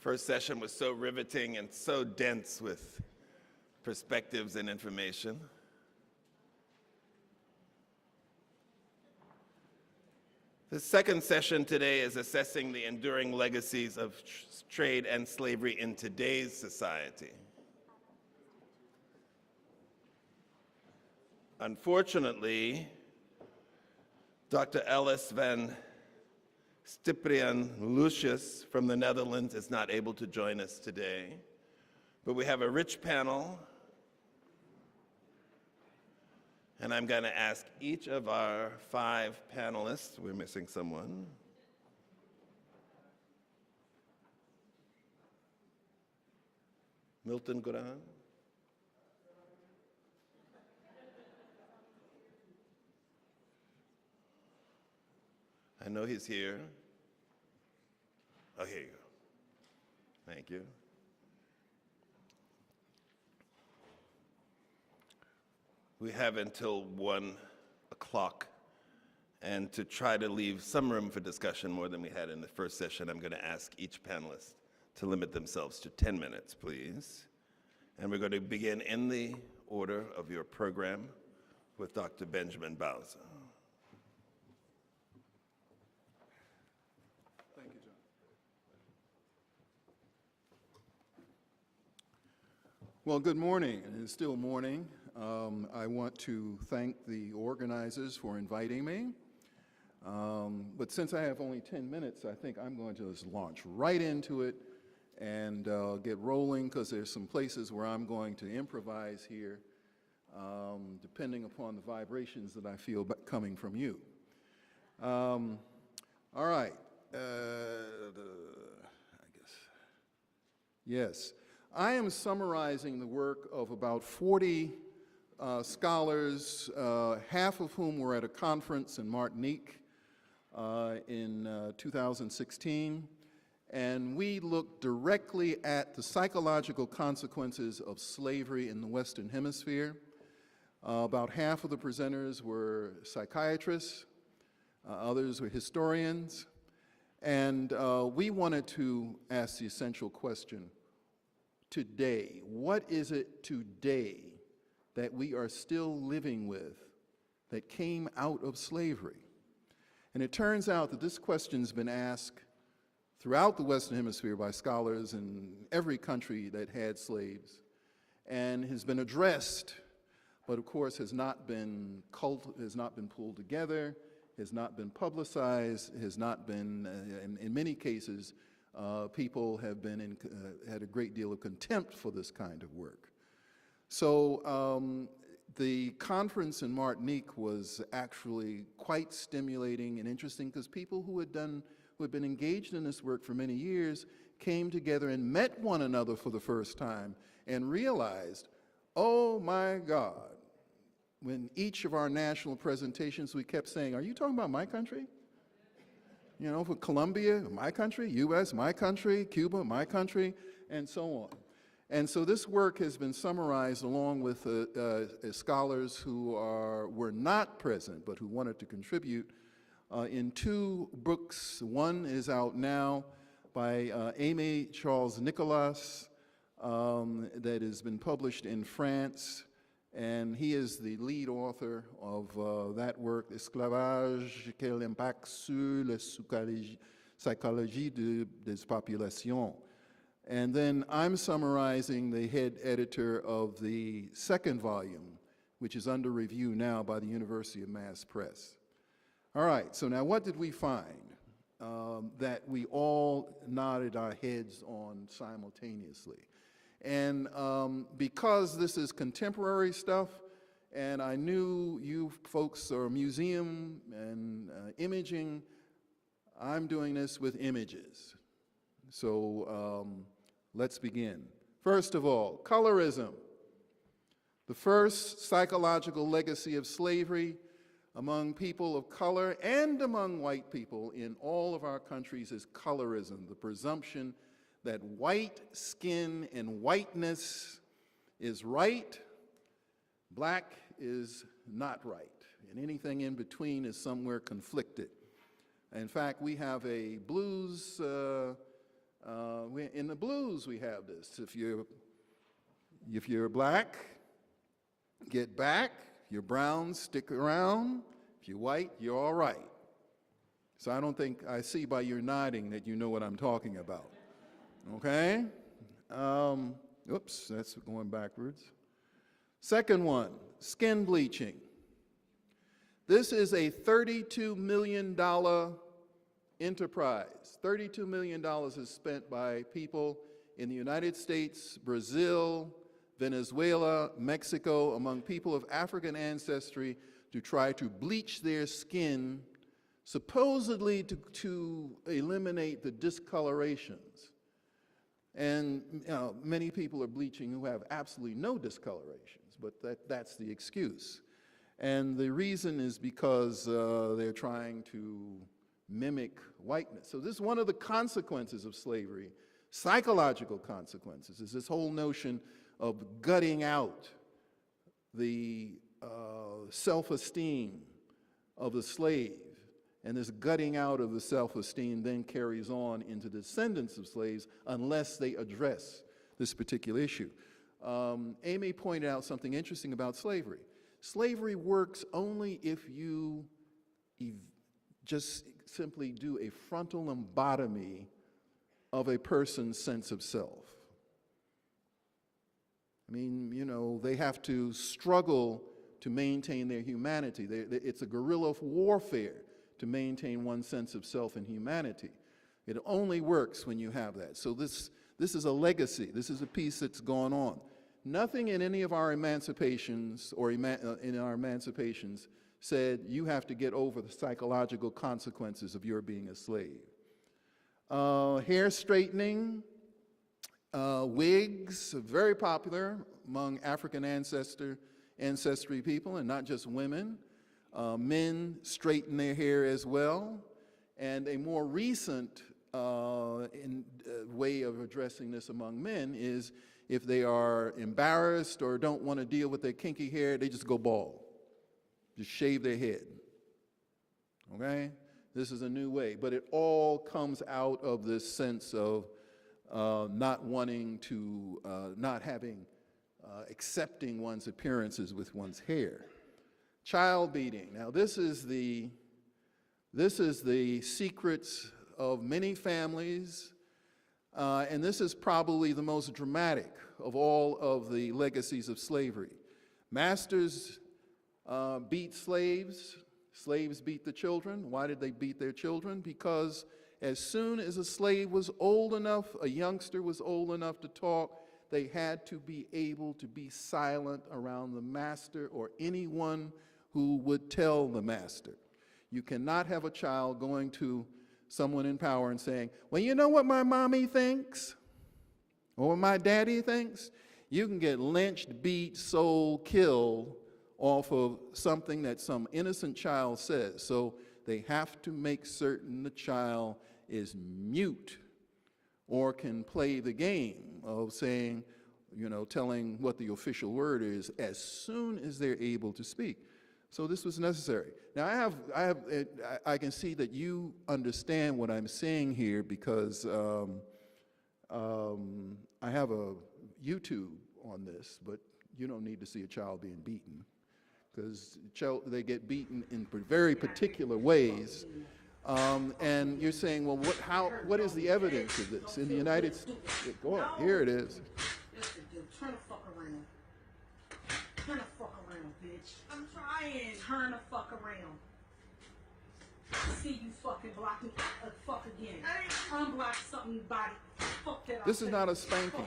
First session was so riveting and so dense with perspectives and information. The second session today is assessing the enduring legacies of trade and slavery in today's society. Unfortunately, Dr. Alice van Stipriaan Luïscius from the Netherlands is not able to join us today, but we have a rich panel, and I'm going to ask each of our 5 panelists, we're missing someone, Milton, Guran. I know he's here. Oh, here you go. Thank you. We have until 1 o'clock, and to try to leave some room for discussion more than we had in the first session, I'm going to ask each panelist to limit themselves to 10 minutes, please. And we're going to begin in the order of your program with Dr. Benjamin Bowser. Well, good morning. It is still morning. I want to thank the organizers for inviting me. But since I have only 10 minutes, I think I'm going to just launch right into it and get rolling, because there's some places where I'm going to improvise here, depending upon the vibrations that I feel coming from you. All right. I guess. Yes. I am summarizing the work of about 40 scholars, half of whom were at a conference in Martinique in 2016, and we looked directly at the psychological consequences of slavery in the Western Hemisphere. About half of the presenters were psychiatrists, others were historians, and we wanted to ask the essential question: today, what is it today that we are still living with that came out of slavery? And it turns out that this question's been asked throughout the Western Hemisphere by scholars in every country that had slaves, and has been addressed, but of course has not been pulled together, has not been publicized, has not been, in many cases, people have been had a great deal of contempt for this kind of work. So the conference in Martinique was actually quite stimulating and interesting, because people who had been engaged in this work for many years came together and met one another for the first time and realized, oh my God, when each of our national presentations we kept saying, are you talking about my country? You know, for Colombia, my country, US, my country, Cuba, my country, and so on. And so this work has been summarized along with scholars who were not present but who wanted to contribute in 2 books. One is out now by Aimé Charles Nicolas that has been published in France, and he is the lead author of that work, Esclavage, quel impact sur la psychologie des populations. And then I'm summarizing the head editor of the 2nd volume, which is under review now by the University of Mass Press. All right, so now what did we find that we all nodded our heads on simultaneously? And because this is contemporary stuff, and I knew you folks are museum and imaging, I'm doing this with images. So let's begin. First of all, colorism. The first psychological legacy of slavery among people of color and among white people in all of our countries is colorism, the presumption that white skin and whiteness is right, black is not right, and anything in between is somewhere conflicted. In fact, we have a blues In the blues, we have this. If you're black, get back. If you're brown, stick around. If you're white, you're all right. So I don't think, I see by your nodding that you know what I'm talking about. Okay? Oops, that's going backwards. Second one, skin bleaching. This is a $32 million enterprise. $32 million is spent by people in the United States, Brazil, Venezuela, Mexico, among people of African ancestry to try to bleach their skin, supposedly to eliminate the discolorations. And many people are bleaching who have absolutely no discolorations, but that's the excuse. And the reason is because they're trying to mimic whiteness. So this is one of the consequences of slavery, psychological consequences, is this whole notion of gutting out the self-esteem of the slave. And this gutting out of the self-esteem then carries on into descendants of slaves unless they address this particular issue. Amy pointed out something interesting about slavery. Slavery works only if you just simply do a frontal lobotomy of a person's sense of self. I mean, you know, they have to struggle to maintain their humanity. It's a guerrilla warfare to maintain one's sense of self and humanity. It only works when you have that. So this is a legacy. This is a piece that's gone on. Nothing in any of our emancipations or in our emancipations said you have to get over the psychological consequences of your being a slave. Hair straightening, wigs, very popular among African ancestry people, and not just women. Men straighten their hair as well. And a more recent way of addressing this among men is if they are embarrassed or don't want to deal with their kinky hair, they just go bald. Just shave their head. Okay? This is a new way. But it all comes out of this sense of not wanting to, accepting one's appearances with one's hair. Child beating. Now this is the secrets of many families, and this is probably the most dramatic of all of the legacies of slavery. Masters beat slaves, slaves beat the children. Why did they beat their children? Because as soon as a slave was old enough, a youngster was old enough to talk, they had to be able to be silent around the master or anyone who would tell the master. You cannot have a child going to someone in power and saying, well, you know what my mommy thinks? Or what my daddy thinks? You can get lynched, beat, sold, killed off of something that some innocent child says. So they have to make certain the child is mute or can play the game of saying, you know, telling what the official word is as soon as they're able to speak. So this was necessary. Now I can see that you understand what I'm saying here because I have a YouTube on this, but you don't need to see a child being beaten because they get beaten in very particular ways. And you're saying, well, what is the evidence of this? In the United States, go on, here it is. Turn the fuck around. Turn the fuck around, bitch. I'm trying. Turn the fuck around. See you fucking block me. Fuck again. Unblock something, body. Fuck that. This is not a spanking.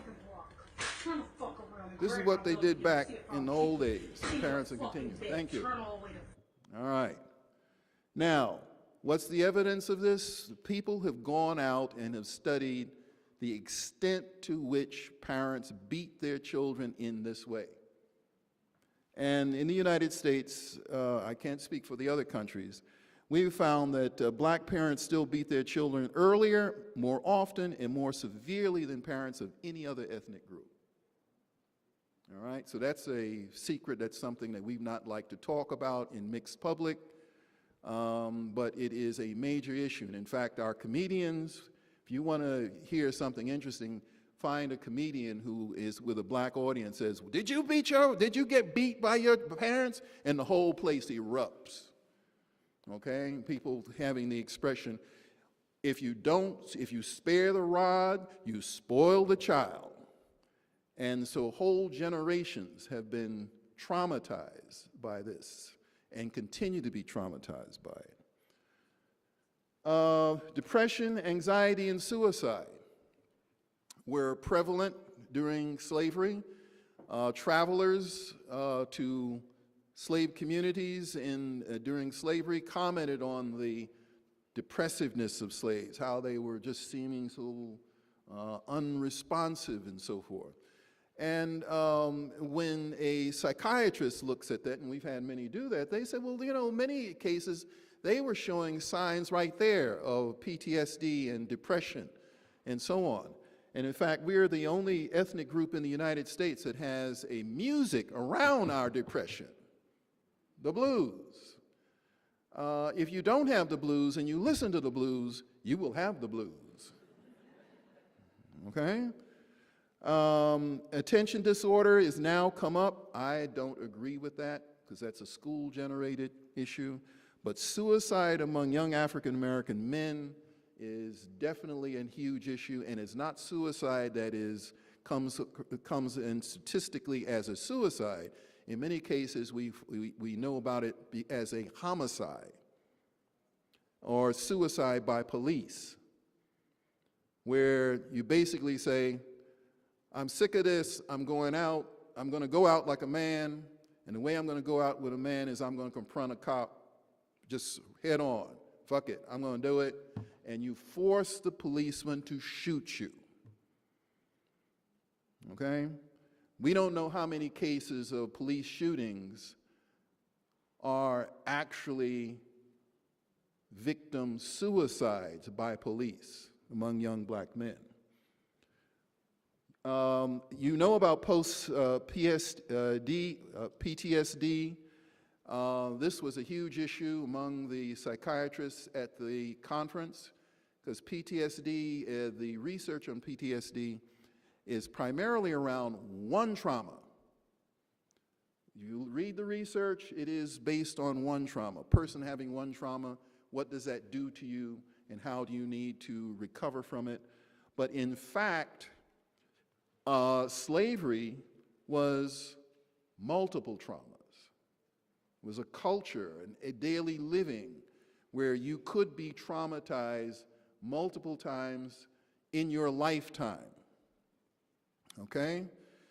Turn the fuck around. This is what they did back in the old days. Parents are continuing. Thank you. All right. Now, what's the evidence of this? People have gone out and have studied the extent to which parents beat their children in this way. And in the United States, I can't speak for the other countries, we've found that black parents still beat their children earlier, more often, and more severely than parents of any other ethnic group. All right, so that's a secret, that's something that we've not liked to talk about in mixed public, but it is a major issue. And in fact, our comedians, If you want to hear something interesting, find a comedian who is with a black audience, says, did you get beat by your parents? And the whole place erupts. Okay? People having the expression, if you spare the rod, you spoil the child. And so whole generations have been traumatized by this and continue to be traumatized by it. Depression, anxiety, and suicide were prevalent during slavery. Travelers to slave communities during slavery commented on the depressiveness of slaves, how they were just seeming so unresponsive and so forth. And when a psychiatrist looks at that, and we've had many do that, they said, well, you know, many cases, they were showing signs right there of PTSD and depression and so on. And in fact, we're the only ethnic group in the United States that has a music around our depression, the blues. If you don't have the blues and you listen to the blues, you will have the blues. Okay? Attention disorder is now come up. I don't agree with that because that's a school-generated issue. But suicide among young African-American men is definitely a huge issue, and it's not suicide that comes in statistically as a suicide. In many cases, we know about it as a homicide or suicide by police, where you basically say, I'm sick of this, I'm going out, I'm going to go out like a man, and the way I'm going to go out with a man is I'm going to confront a cop just head on. Fuck it, I'm going to do it. And you force the policeman to shoot you. Okay? We don't know how many cases of police shootings are actually victim suicides by police among young black men. You know about PTSD. This was a huge issue among the psychiatrists at the conference, because PTSD, the research on PTSD is primarily around one trauma. You read the research, it is based on one trauma. A person having one trauma, what does that do to you, and how do you need to recover from it? But in fact, slavery was multiple traumas. It was a culture, a daily living, where you could be traumatized multiple times in your lifetime. Okay?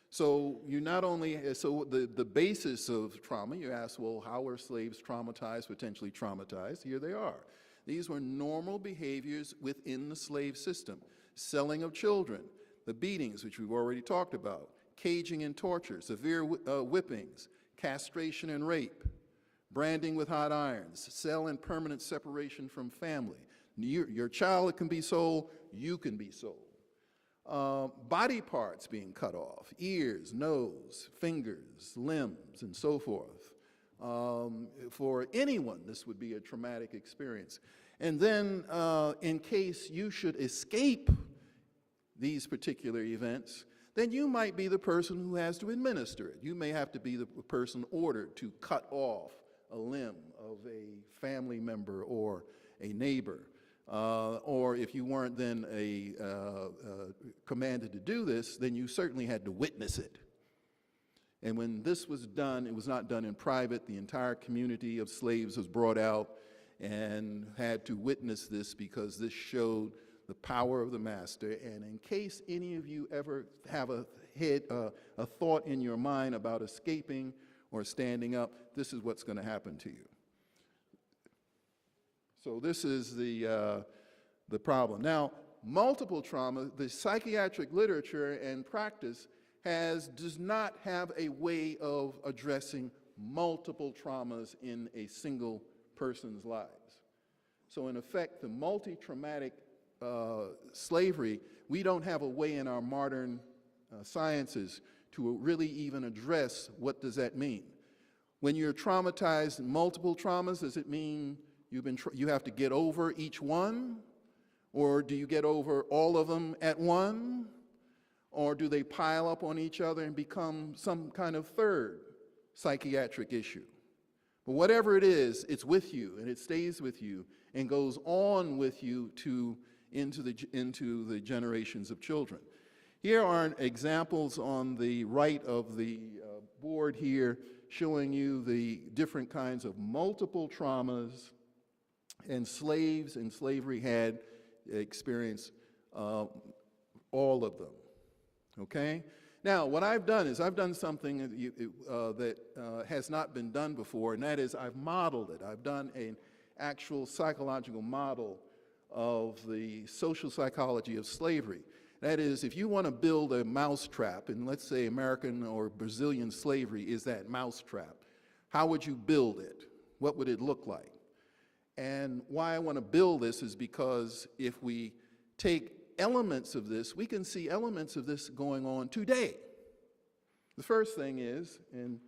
So you not only, so the basis of trauma, you ask, well, how were slaves traumatized, potentially traumatized? Here they are. These were normal behaviors within the slave system. Selling of children, the beatings, which we've already talked about, caging and torture, severe whippings, castration and rape, branding with hot irons, cell and permanent separation from family. Your child can be sold, you can be sold. Body parts being cut off, ears, nose, fingers, limbs, and so forth. For anyone, this would be a traumatic experience. And then, in case you should escape these particular events, then you might be the person who has to administer it. You may have to be the person ordered to cut off a limb of a family member or a neighbor. Or if you weren't then commanded to do this, then you certainly had to witness it. And when this was done, it was not done in private. The entire community of slaves was brought out and had to witness this, because this showed the power of the master. And in case any of you ever have a thought in your mind about escaping or standing up, this is what's going to happen to you. So this is the problem. Now, multiple trauma, the psychiatric literature and practice does not have a way of addressing multiple traumas in a single person's lives. So in effect, the multi-traumatic slavery, we don't have a way in our modern sciences to really even address what does that mean. When you're traumatized in multiple traumas, does it mean you have to get over each one? Or do you get over all of them at one? Or do they pile up on each other and become some kind of third psychiatric issue? But whatever it is, it's with you, and it stays with you, and goes on with you into the generations of children. Here are examples on the right of the board here, showing you the different kinds of multiple traumas and slaves and slavery had experienced, all of them. Okay? Now, what I've done is I've done something that has not been done before, and that is I've modeled it. I've done an actual psychological model of the social psychology of slavery. That is, if you want to build a mousetrap, and let's say American or Brazilian slavery is that mousetrap, how would you build it? What would it look like? And why I want to build this is because if we take elements of this, we can see elements of this going on today. The first thing is, and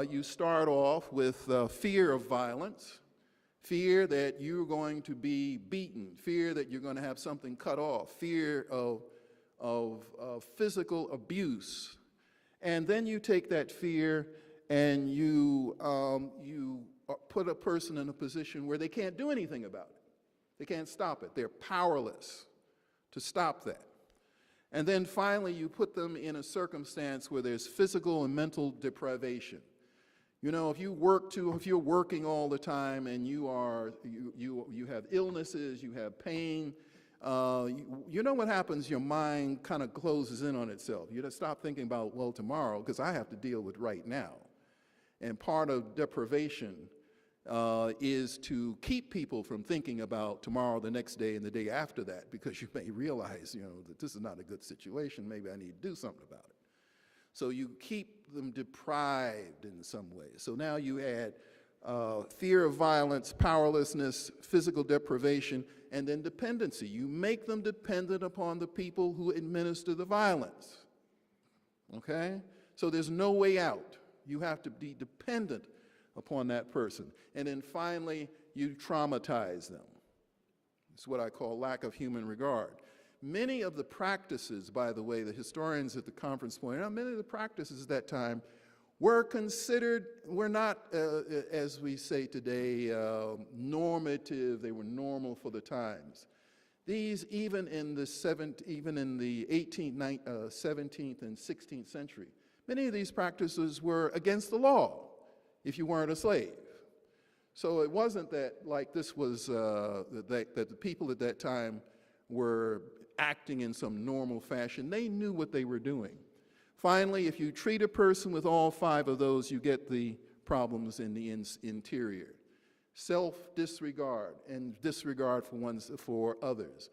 you start off with fear of violence, fear that you're going to be beaten, fear that you're going to have something cut off, fear of physical abuse. And then you take that fear and you put a person in a position where they can't do anything about it. They can't stop it. They're powerless to stop that. And then finally, you put them in a circumstance where there's physical and mental deprivation. You know, if you're working all the time and you have illnesses, you have pain, you know what happens? Your mind kind of closes in on itself. You just stop thinking about, well, tomorrow, because I have to deal with right now. And part of deprivation is to keep people from thinking about tomorrow, the next day, and the day after that, because you may realize, you know, that this is not a good situation. Maybe I need to do something about it. So you keep them deprived in some way. So now you add fear of violence, powerlessness, physical deprivation, and then dependency. You make them dependent upon the people who administer the violence. Okay? So there's no way out. You have to be dependent upon that person. And then finally, you traumatize them. It's what I call lack of human regard. Many of the practices, by the way, the historians at the conference pointed out, many of the practices at that time were considered, were not, as we say today, normative. They were normal for the times. These, even in the 18th, 17th, and 16th century, many of these practices were against the law if you weren't a slave. So it wasn't that, like, this was, that the people at that time were acting in some normal fashion. They knew what they were doing. Finally, if you treat a person with all five of those, you get the problems in the interior. Self-disregard and disregard for others.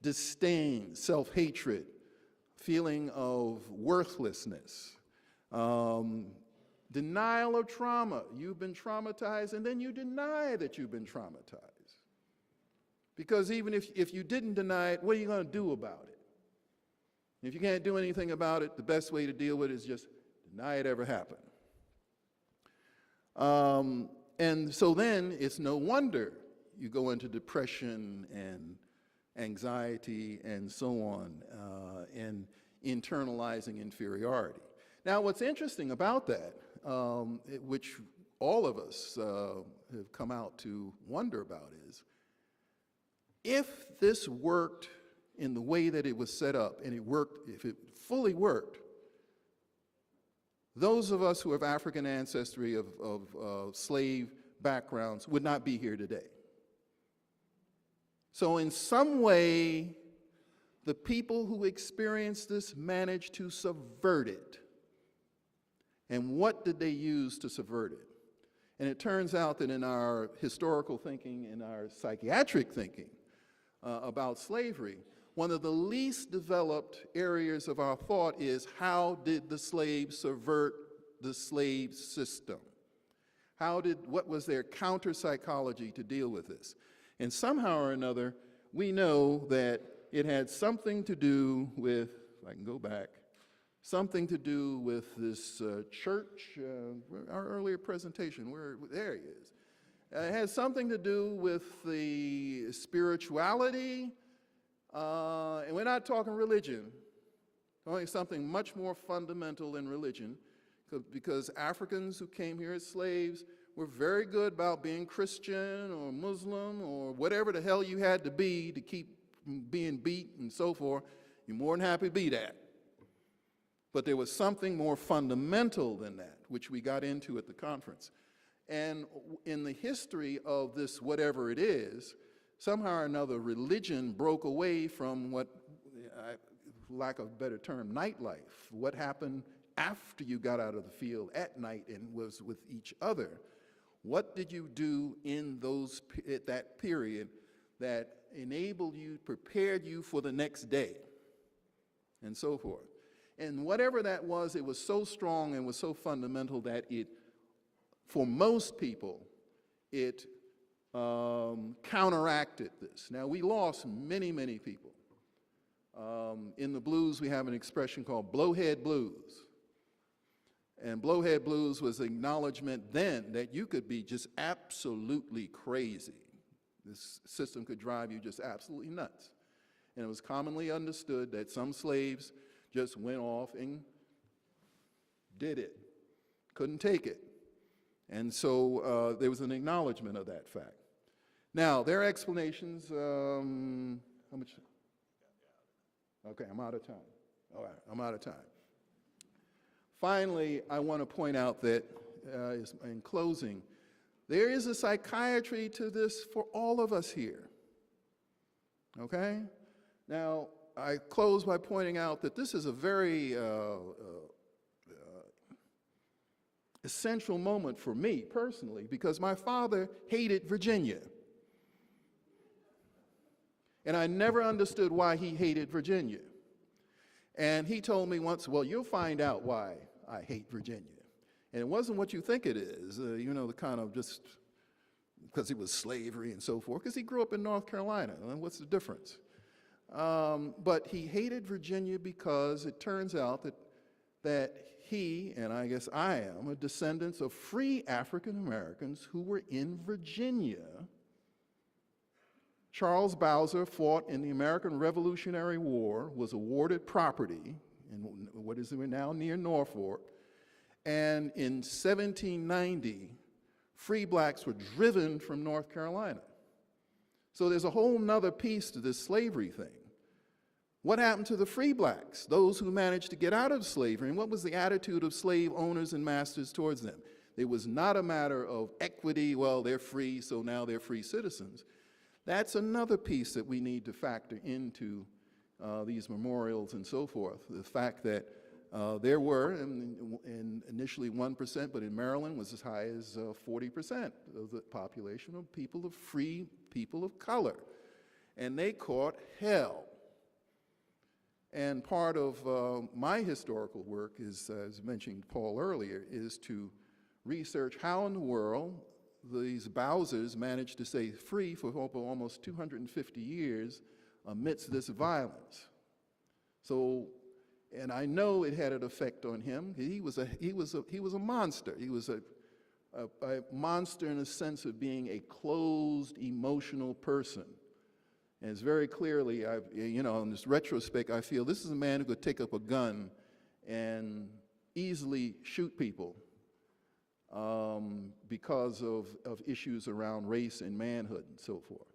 Disdain, self-hatred, feeling of worthlessness. Denial of trauma. You've been traumatized, and then you deny that you've been traumatized. Because even if you didn't deny it, what are you going to do about it? If you can't do anything about it, the best way to deal with it is just deny it ever happened. And so then it's no wonder you go into depression and anxiety and so on, and internalizing inferiority. Now, what's interesting about that, which all of us have come out to wonder about, is if this worked in the way that it was set up, and it worked, if it fully worked, those of us who have African ancestry of slave backgrounds would not be here today. So in some way, the people who experienced this managed to subvert it. And what did they use to subvert it? And it turns out that in our historical thinking, in our psychiatric thinking about slavery, one of the least developed areas of our thought is, how did the slaves subvert the slave system? What was their counter-psychology to deal with this? And somehow or another, we know that it had something to do with, if I can go back, something to do with this church, our earlier presentation, there he is. It has something to do with the spirituality And we're not talking religion, talking something much more fundamental than religion, because Africans who came here as slaves were very good about being Christian or Muslim or whatever the hell you had to be to keep being beat and so forth. You're more than happy to be that. But there was something more fundamental than that, which we got into at the conference. And in the history of this whatever it is, somehow or another, religion broke away from what, lack of a better term, nightlife. What happened after you got out of the field at night and was with each other. What did you do in that period that enabled you, prepared you for the next day, and so forth? And whatever that was, it was so strong and was so fundamental that it, for most people, it counteracted this. Now, we lost many, many people. In the blues, we have an expression called blowhead blues. And blowhead blues was acknowledgement then that you could be just absolutely crazy. This system could drive you just absolutely nuts. And it was commonly understood that some slaves just went off and did it, couldn't take it. And so there was an acknowledgement of that fact. Now, their explanations, how much? Okay, I'm out of time. All right, I'm out of time. Finally, I want to point out that, in closing, there is a psychiatry to this for all of us here, okay? Now, I close by pointing out that this is a very essential moment for me personally, because my father hated Virginia. And I never understood why he hated Virginia. And he told me once, well, you'll find out why I hate Virginia. And it wasn't what you think it is, you know, the kind of just because it was slavery and so forth, because he grew up in North Carolina, and what's the difference? But he hated Virginia because it turns out that he, and I guess I am, are descendants of free African Americans who were in Virginia. Charles Bowser fought in the American Revolutionary War, was awarded property in what is now near Norfolk, and in 1790, free blacks were driven from North Carolina. So there's a whole nother piece to this slavery thing. What happened to the free blacks, those who managed to get out of slavery, and what was the attitude of slave owners and masters towards them? It was not a matter of equity, well, they're free, so now they're free citizens. That's another piece that we need to factor into these memorials and so forth. The fact that there were, initially 1%, but in Maryland was as high as 40% of the population of people of free people of color. And they caught hell. And part of my historical work is, as mentioned Paul earlier, is to research how in the world these Bowsers managed to stay free for almost 250 years amidst this violence. So, and I know it had an effect on him. He was a monster. He was a monster in the sense of being a closed, emotional person. And it's very clearly, you know, in this retrospect, I feel this is a man who could take up a gun and easily shoot people because of issues around race and manhood and so forth.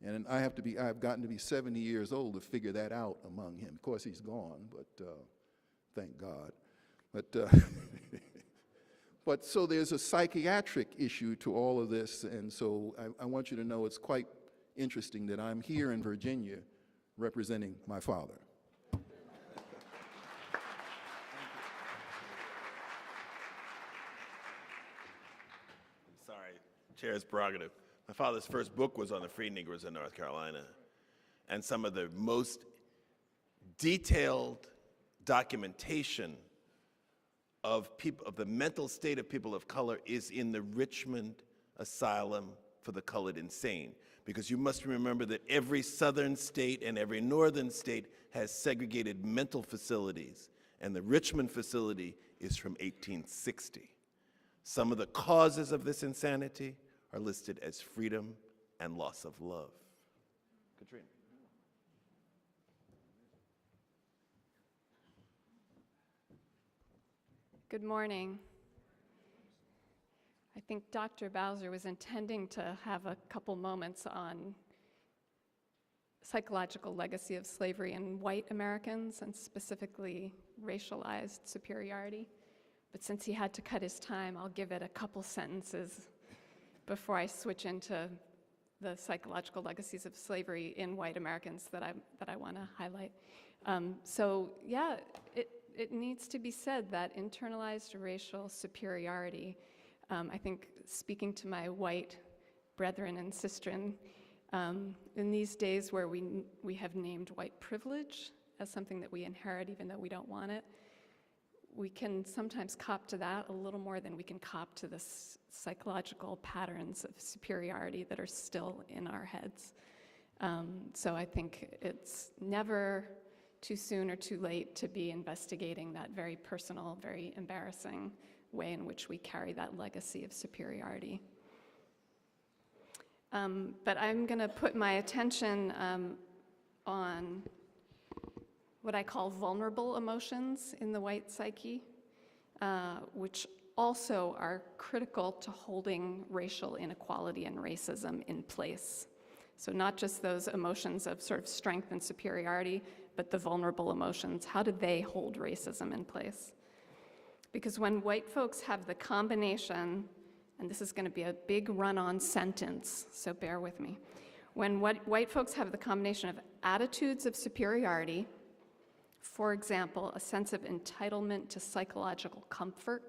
And I've gotten to be 70 years old to figure that out among him. Of course, he's gone, but thank God. But so there's a psychiatric issue to all of this, and so I want you to know it's quite interesting that I'm here in Virginia representing my father. Sorry, Chair's prerogative. My father's first book was on the free Negroes in North Carolina, and some of the most detailed documentation of the mental state of people of color is in the Richmond Asylum for the Colored Insane, because you must remember that every southern state and every northern state has segregated mental facilities, and the Richmond facility is from 1860. Some of the causes of this insanity are listed as freedom and loss of love. Katrina. Good morning. I think Dr. Bowser was intending to have a couple moments on psychological legacy of slavery in white Americans and specifically racialized superiority. But since he had to cut his time, I'll give it a couple sentences before I switch into the psychological legacies of slavery in white Americans that I want to highlight. It needs to be said that internalized racial superiority, I think speaking to my white brethren and sistren, in these days where we have named white privilege as something that we inherit even though we don't want it, we can sometimes cop to that a little more than we can cop to the psychological patterns of superiority that are still in our heads. So I think it's never too soon or too late to be investigating that very personal, very embarrassing way in which we carry that legacy of superiority. But I'm going to put my attention on what I call vulnerable emotions in the white psyche, which also are critical to holding racial inequality and racism in place. So not just those emotions of sort of strength and superiority, but the vulnerable emotions. How do they hold racism in place? Because when white folks have the combination, and this is going to be a big run-on sentence, so bear with me. When white folks have the combination of attitudes of superiority, for example, a sense of entitlement to psychological comfort,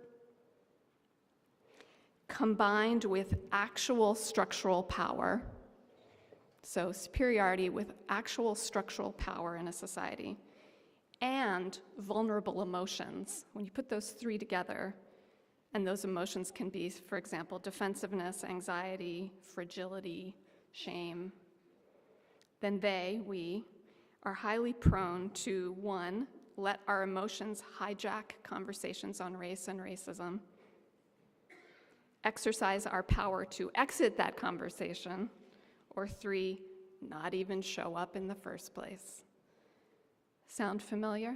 combined with actual structural power, so superiority with actual structural power in a society, and vulnerable emotions. When you put those three together, and those emotions can be, for example, defensiveness, anxiety, fragility, shame, then we are highly prone to, one, let our emotions hijack conversations on race and racism, exercise our power to exit that conversation, or three, not even show up in the first place. Sound familiar?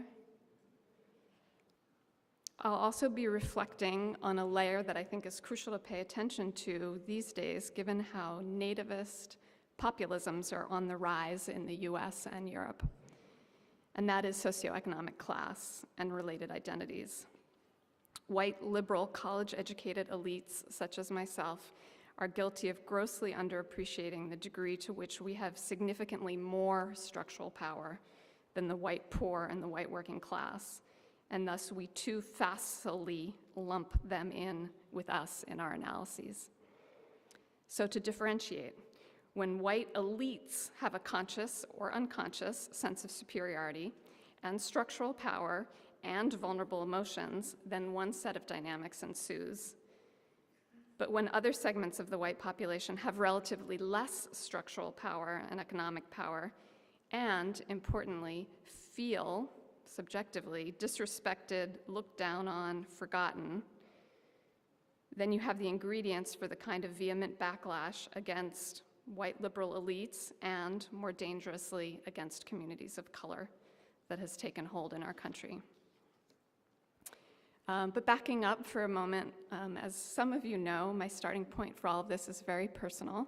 I'll also be reflecting on a layer that I think is crucial to pay attention to these days, given how nativist populisms are on the rise in the US and Europe, and that is socioeconomic class and related identities. White, liberal, college-educated elites, such as myself, are guilty of grossly underappreciating the degree to which we have significantly more structural power than the white poor and the white working class, and thus we too facilely lump them in with us in our analyses. So to differentiate, when white elites have a conscious or unconscious sense of superiority and structural power and vulnerable emotions, then one set of dynamics ensues. But when other segments of the white population have relatively less structural power and economic power, and importantly, feel subjectively disrespected, looked down on, forgotten, then you have the ingredients for the kind of vehement backlash against white liberal elites and, more dangerously, against communities of color that has taken hold in our country. But backing up for a moment, as some of you know, my starting point for all of this is very personal.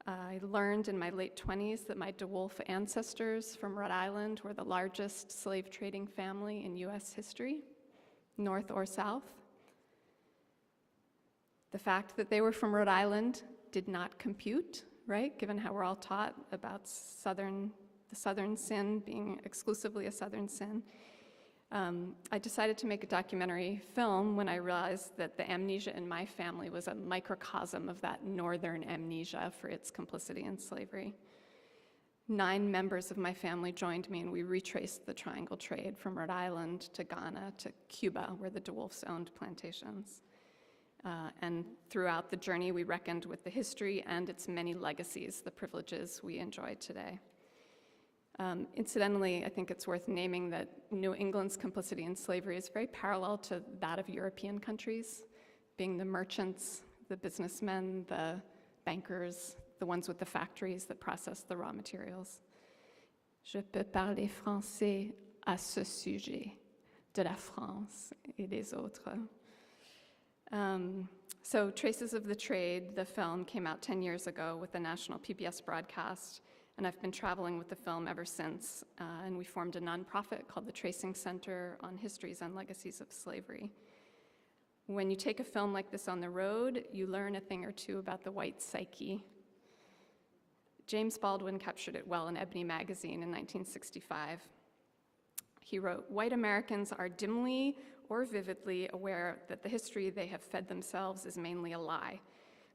I learned in my late 20s that my DeWolf ancestors from Rhode Island were the largest slave trading family in US history, north or south. The fact that they were from Rhode Island did not compute, right? Given how we're all taught about the Southern sin being exclusively a Southern sin. I decided to make a documentary film when I realized that the amnesia in my family was a microcosm of that Northern amnesia for its complicity in slavery. 9 members of my family joined me, and we retraced the triangle trade from Rhode Island to Ghana to Cuba, where the DeWolfs owned plantations. And throughout the journey, we reckoned with the history and its many legacies, the privileges we enjoy today. Incidentally, I think it's worth naming that New England's complicity in slavery is very parallel to that of European countries, being the merchants, the businessmen, the bankers, the ones with the factories that process the raw materials. Je peux parler français à ce sujet. de la France et des autres. So Traces of the Trade, the film, came out 10 years ago with the national PBS broadcast, and I've been traveling with the film ever since, and we formed a nonprofit called the Tracing Center on Histories and Legacies of Slavery. When you take a film like this on the road, you learn a thing or two about the white psyche. James Baldwin captured it well in Ebony magazine in 1965. He wrote, "White Americans are dimly or vividly aware that the history they have fed themselves is mainly a lie,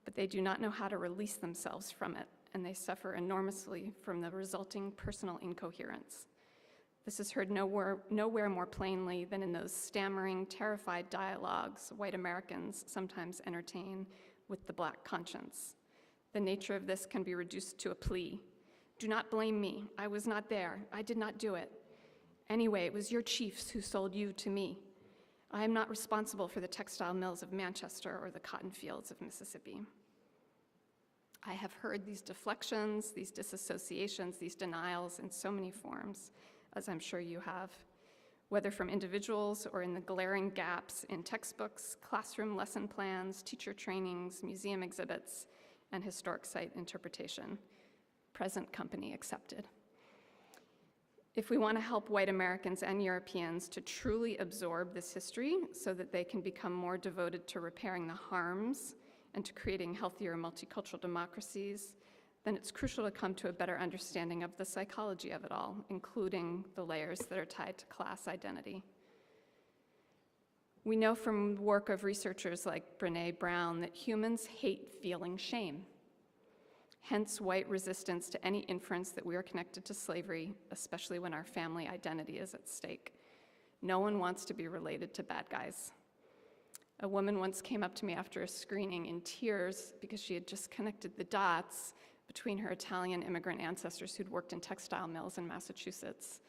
but they do not know how to release themselves from it, and they suffer enormously from the resulting personal incoherence. This is heard nowhere more plainly than in those stammering, terrified dialogues white Americans sometimes entertain with the black conscience. The nature of this can be reduced to a plea. Do not blame me. I was not there. I did not do it. Anyway, it was your chiefs who sold you to me. I am not responsible for the textile mills of Manchester or the cotton fields of Mississippi." I have heard these deflections, these disassociations, these denials in so many forms, as I'm sure you have, whether from individuals or in the glaring gaps in textbooks, classroom lesson plans, teacher trainings, museum exhibits, and historic site interpretation, present company accepted. If we want to help white Americans and Europeans to truly absorb this history so that they can become more devoted to repairing the harms and to creating healthier multicultural democracies, then it's crucial to come to a better understanding of the psychology of it all, including the layers that are tied to class identity. We know from work of researchers like Brené Brown that humans hate feeling shame. Hence, white resistance to any inference that we are connected to slavery, especially when our family identity is at stake. No one wants to be related to bad guys. A woman once came up to me after a screening in tears because she had just connected the dots between her Italian immigrant ancestors who'd worked in textile mills in Massachusetts,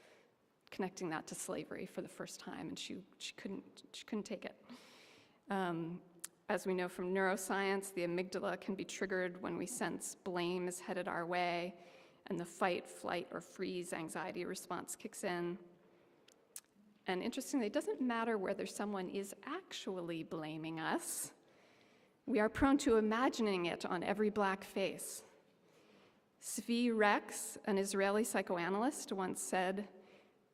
connecting that to slavery for the first time, and she couldn't take it. As we know from neuroscience, the amygdala can be triggered when we sense blame is headed our way, and the fight, flight, or freeze anxiety response kicks in. And interestingly, it doesn't matter whether someone is actually blaming us. We are prone to imagining it on every black face. Zvi Rex, an Israeli psychoanalyst, once said,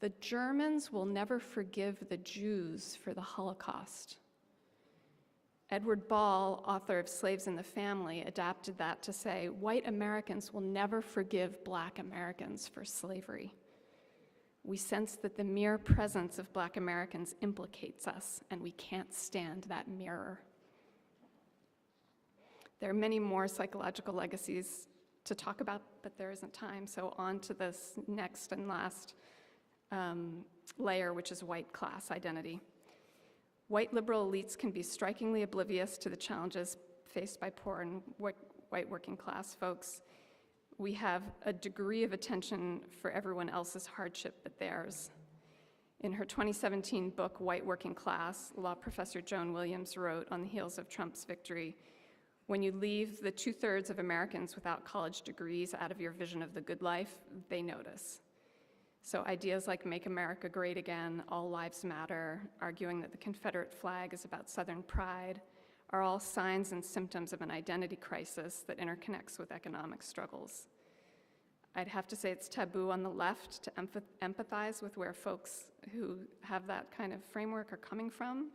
"The Germans will never forgive the Jews for the Holocaust." Edward Ball, author of Slaves in the Family, adapted that to say, "White Americans will never forgive black Americans for slavery." We sense that the mere presence of black Americans implicates us, and we can't stand that mirror. There are many more psychological legacies to talk about, but there isn't time, so on to this next and last layer, which is white class identity. White liberal elites can be strikingly oblivious to the challenges faced by poor and white working class folks. We have a degree of attention for everyone else's hardship but theirs. In her 2017 book, White Working Class, law professor Joan Williams wrote on the heels of Trump's victory, "When you leave the 2/3 of Americans without college degrees out of your vision of the good life, they notice." So ideas like Make America Great Again, All Lives Matter, arguing that the Confederate flag is about Southern pride, are all signs and symptoms of an identity crisis that interconnects with economic struggles. I'd have to say it's taboo on the left to empathize with where folks who have that kind of framework are coming from,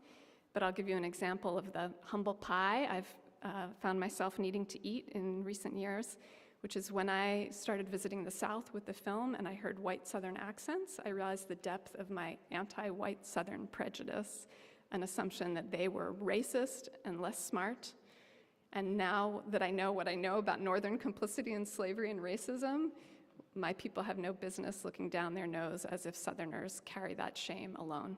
but I'll give you an example of the humble pie I've found myself needing to eat in recent years, which is when I started visiting the South with the film and I heard white Southern accents, I realized the depth of my anti-white Southern prejudice, an assumption that they were racist and less smart. And now that I know what I know about Northern complicity in slavery and racism, my people have no business looking down their nose as if Southerners carry that shame alone.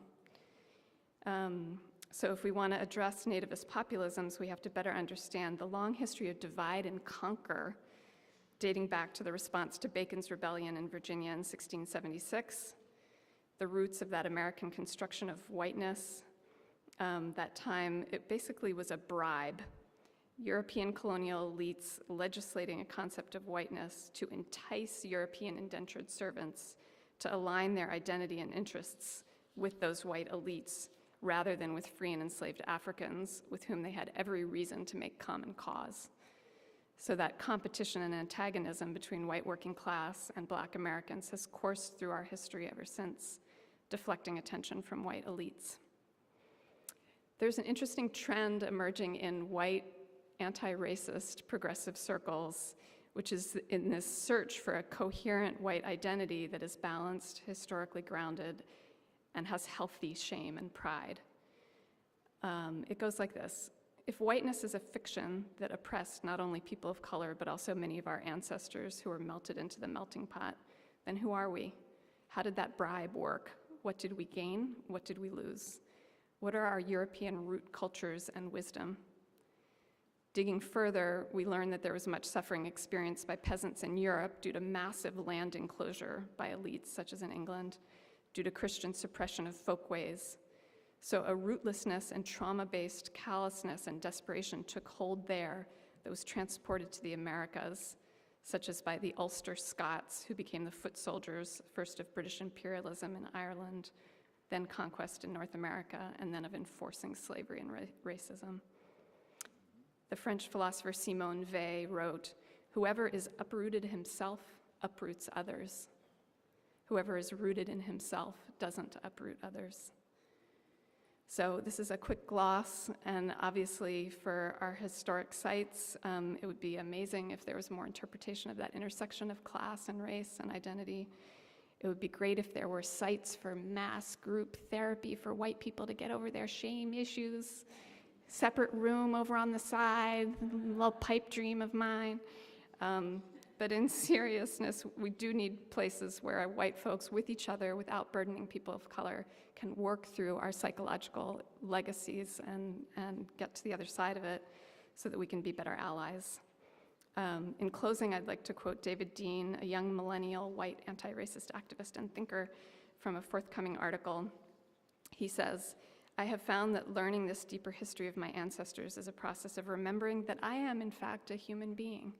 So if we want to address nativist populisms, we have to better understand the long history of divide and conquer dating back to the response to Bacon's rebellion in Virginia in 1676, the roots of that American construction of whiteness. That time, it basically was a bribe. European colonial elites legislating a concept of whiteness to entice European indentured servants to align their identity and interests with those white elites rather than with free and enslaved Africans with whom they had every reason to make common cause. So that competition and antagonism between white working class and Black Americans has coursed through our history ever since, deflecting attention from white elites. There's an interesting trend emerging in white anti-racist progressive circles, which is in this search for a coherent white identity that is balanced, historically grounded, and has healthy shame and pride. It goes like this. If whiteness is a fiction that oppressed not only people of color, but also many of our ancestors who were melted into the melting pot, then who are we? How did that bribe work? What did we gain? What did we lose? What are our European root cultures and wisdom? Digging further, we learn that there was much suffering experienced by peasants in Europe due to massive land enclosure by elites, such as in England, due to Christian suppression of folkways. So a rootlessness and trauma-based callousness and desperation took hold there that was transported to the Americas, such as by the Ulster Scots, who became the foot soldiers, first of British imperialism in Ireland, then conquest in North America, and then of enforcing slavery and racism. The French philosopher Simone Weil wrote, "Whoever is uprooted himself uproots others. Whoever is rooted in himself doesn't uproot others." So this is a quick gloss, and obviously for our historic sites, it would be amazing if there was more interpretation of that intersection of class and race and identity. It would be great if there were sites for mass group therapy for white people to get over their shame issues. Separate room over on the side, a little pipe dream of mine. But in seriousness, we do need places where white folks with each other, without burdening people of color, can work through our psychological legacies and get to the other side of it so that we can be better allies. In closing, I'd like to quote David Dean, a young millennial white anti-racist activist and thinker, from a forthcoming article. He says, "I have found that learning this deeper history of my ancestors is a process of remembering that I am, in fact, a human being,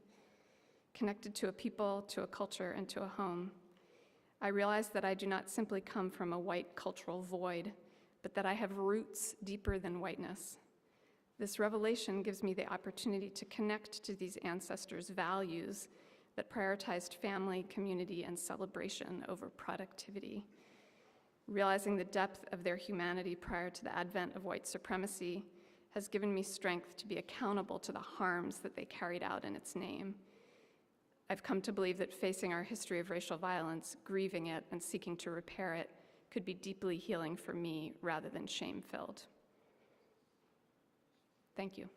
connected to a people, to a culture, and to a home. I realize that I do not simply come from a white cultural void, but that I have roots deeper than whiteness. This revelation gives me the opportunity to connect to these ancestors' values that prioritized family, community, and celebration over productivity. Realizing the depth of their humanity prior to the advent of white supremacy has given me strength to be accountable to the harms that they carried out in its name. I've come to believe that facing our history of racial violence, grieving it, and seeking to repair it could be deeply healing for me rather than shame-filled." Thank you.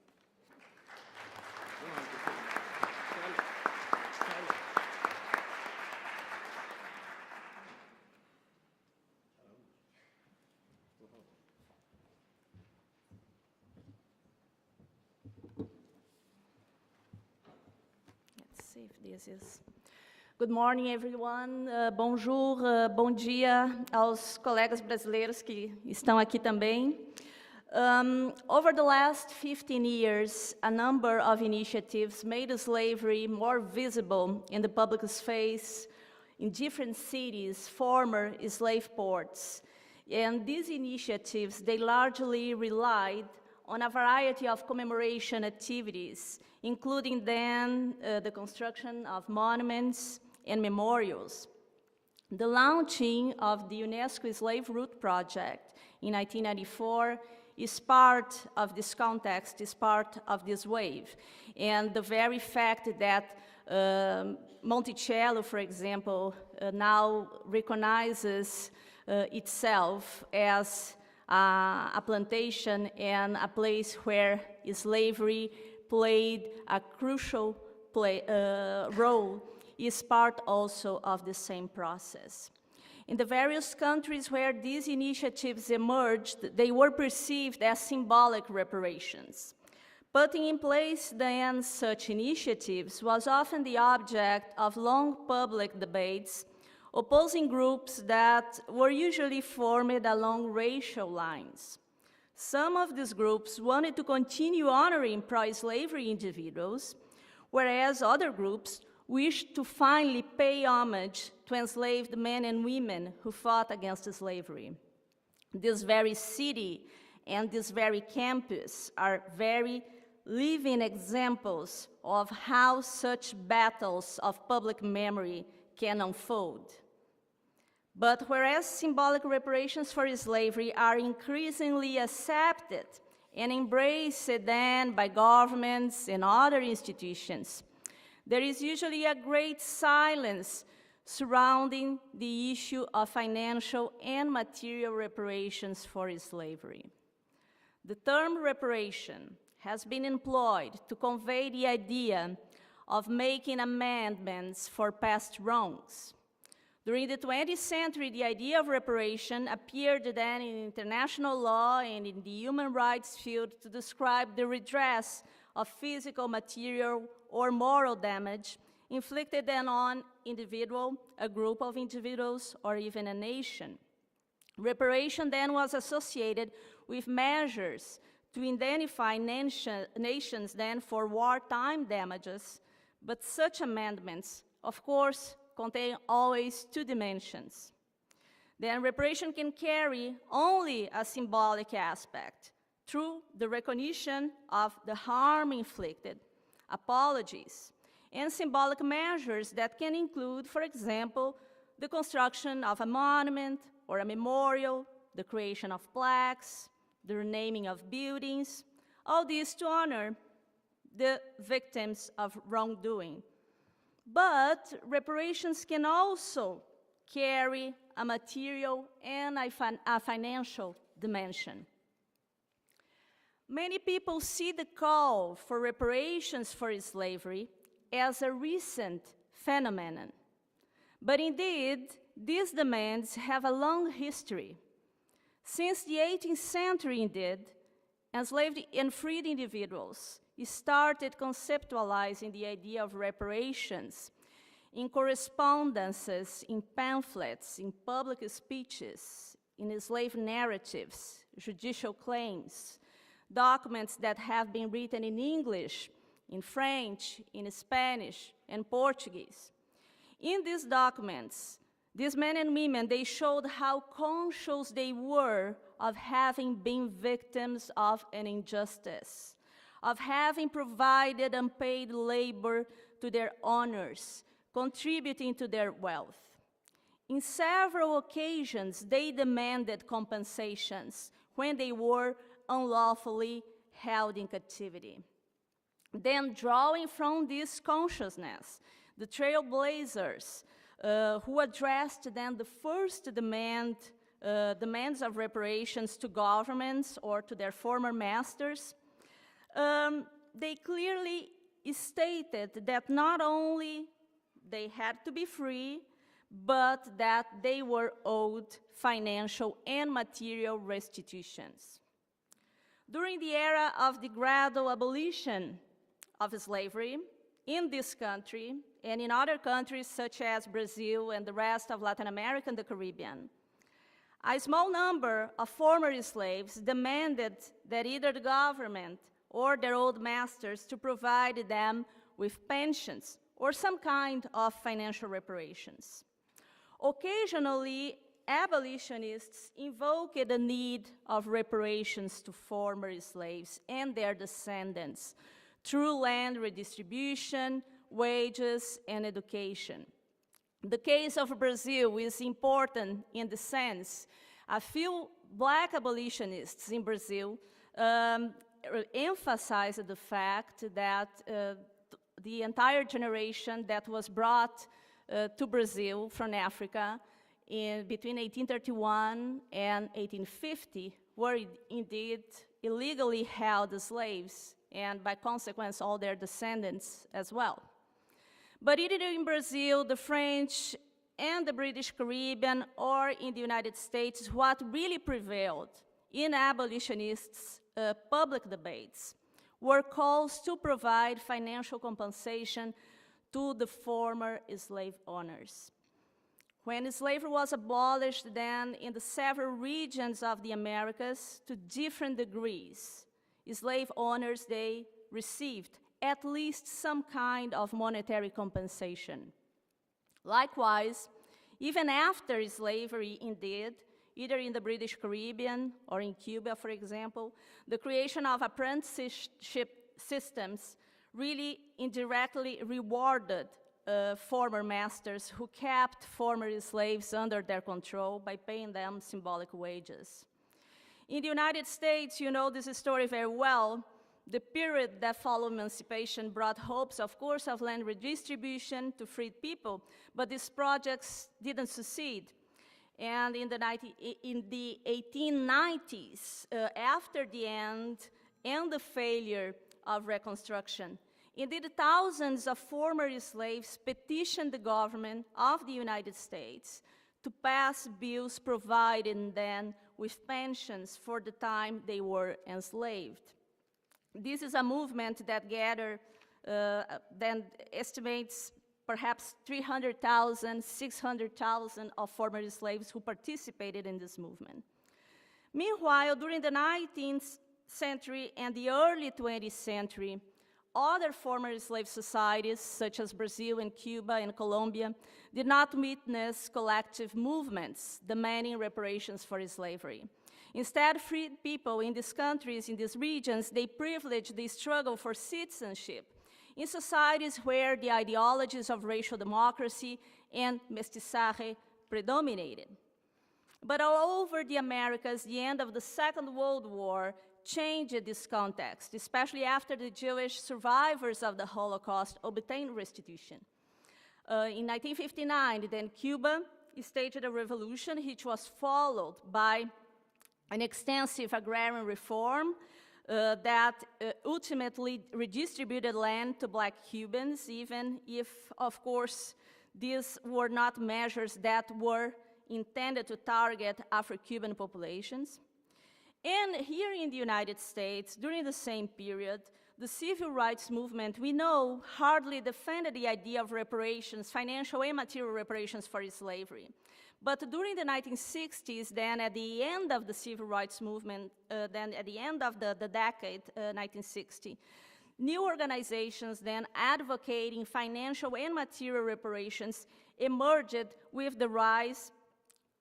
Let's see if this is. Good morning, everyone. Bonjour, bom dia aos colegas brasileiros que estão aqui também. Over the last 15 years, a number of initiatives made slavery more visible in the public space in different cities, former slave ports. And these initiatives, they largely relied on a variety of commemoration activities, including then the construction of monuments and memorials. The launching of the UNESCO Slave Route Project in 1994 is part of this context, is part of this wave. And the very fact that Monticello, for example, now recognizes itself as a plantation and a place where slavery played a crucial role is part also of the same process. In the various countries where these initiatives emerged, they were perceived as symbolic reparations. Putting in place then such initiatives was often the object of long public debates, opposing groups that were usually formed along racial lines. Some of these groups wanted to continue honoring pro-slavery individuals, whereas other groups wished to finally pay homage to enslaved men and women who fought against slavery. This very city and this very campus are very living examples of how such battles of public memory can unfold. But whereas symbolic reparations for slavery are increasingly accepted and embraced then by governments and other institutions, there is usually a great silence surrounding the issue of financial and material reparations for slavery. The term reparation has been employed to convey the idea of making amendments for past wrongs. During the 20th century, the idea of reparation appeared then in international law and in the human rights field to describe the redress of physical, material, or moral damage inflicted then on individual, a group of individuals, or even a nation. Reparation then was associated with measures to indemnify nations then for wartime damages, but such amendments, of course, contain always two dimensions. Then reparation can carry only a symbolic aspect through the recognition of the harm inflicted, apologies, and symbolic measures that can include, for example, the construction of a monument or a memorial, the creation of plaques, the renaming of buildings, all these to honor the victims of wrongdoing. But reparations can also carry a material and a financial dimension. Many people see the call for reparations for slavery as a recent phenomenon. But indeed, these demands have a long history. Since the 18th century, indeed, enslaved and freed individuals started conceptualizing the idea of reparations in correspondences, in pamphlets, in public speeches, in slave narratives, judicial claims, documents that have been written in English, in French, in Spanish, and Portuguese. In these documents, these men and women, they showed how conscious they were of having been victims of an injustice, of having provided unpaid labor to their owners, contributing to their wealth. In several occasions, they demanded compensations when they were unlawfully held in captivity. Then, drawing from this consciousness, the trailblazers who addressed then the first demands of reparations to governments or to their former masters, they clearly stated that not only they had to be free, but that they were owed financial and material restitutions. During the era of the gradual abolition of slavery in this country and in other countries such as Brazil and the rest of Latin America and the Caribbean, a small number of former slaves demanded that either the government or their old masters to provide them with pensions or some kind of financial reparations. Occasionally, abolitionists invoked the need of reparations to former slaves and their descendants through land redistribution, wages, and education. The case of Brazil is important in the sense a few black abolitionists in Brazil emphasized the fact that the entire generation that was brought to Brazil from Africa between 1831 and 1850 were indeed illegally held slaves, and by consequence all their descendants as well. But either in Brazil, the French, and the British Caribbean, or in the United States, what really prevailed in abolitionists' public debates were calls to provide financial compensation to the former slave owners. When slavery was abolished then in the several regions of the Americas to different degrees, slave owners, they received at least some kind of monetary compensation. Likewise, even after slavery, indeed, either in the British Caribbean or in Cuba, for example, the creation of apprenticeship systems really indirectly rewarded former masters who kept former slaves under their control by paying them symbolic wages. In the United States, you know this story very well. The period that followed emancipation brought hopes, of course, of land redistribution to freed people, but these projects didn't succeed. And in the 1890s, after the end and the failure of Reconstruction, indeed thousands of former slaves petitioned the government of the United States to pass bills providing them with pensions for the time they were enslaved. This is a movement that gathered, then estimates perhaps 300,000, 600,000 of former slaves who participated in this movement. Meanwhile, during the 19th century and the early 20th century, other former slave societies, such as Brazil and Cuba and Colombia, did not witness collective movements demanding reparations for slavery. Instead, freed people in these countries, in these regions, they privileged the struggle for citizenship in societies where the ideologies of racial democracy and mestizaje predominated. But all over the Americas, the end of the Second World War changed this context, especially after the Jewish survivors of the Holocaust obtained restitution. In 1959, then Cuba staged a revolution which was followed by an extensive agrarian reform that ultimately redistributed land to Black Cubans, even if, of course, these were not measures that were intended to target Afro-Cuban populations. And here in the United States, during the same period, the civil rights movement, we know, hardly defended the idea of reparations, financial and material reparations for slavery. But during the 1960s, then at the end of the civil rights movement, then at the end of the decade, 1960, new organizations then advocating financial and material reparations emerged with the rise,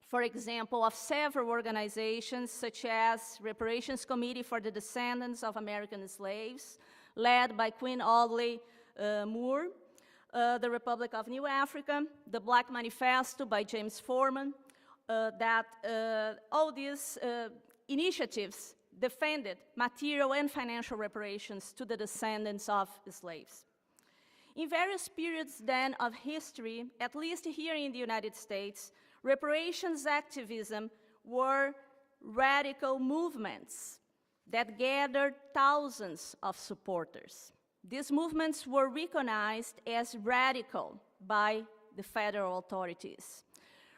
for example, of several organizations such as Reparations Committee for the Descendants of American Slaves, led by Queen Audley Moore, the Republic of New Africa, the Black Manifesto by James Forman, all these initiatives defended material and financial reparations to the descendants of slaves. In various periods then of history, at least here in the United States, reparations activism were radical movements that gathered thousands of supporters. These movements were recognized as radical by the federal authorities.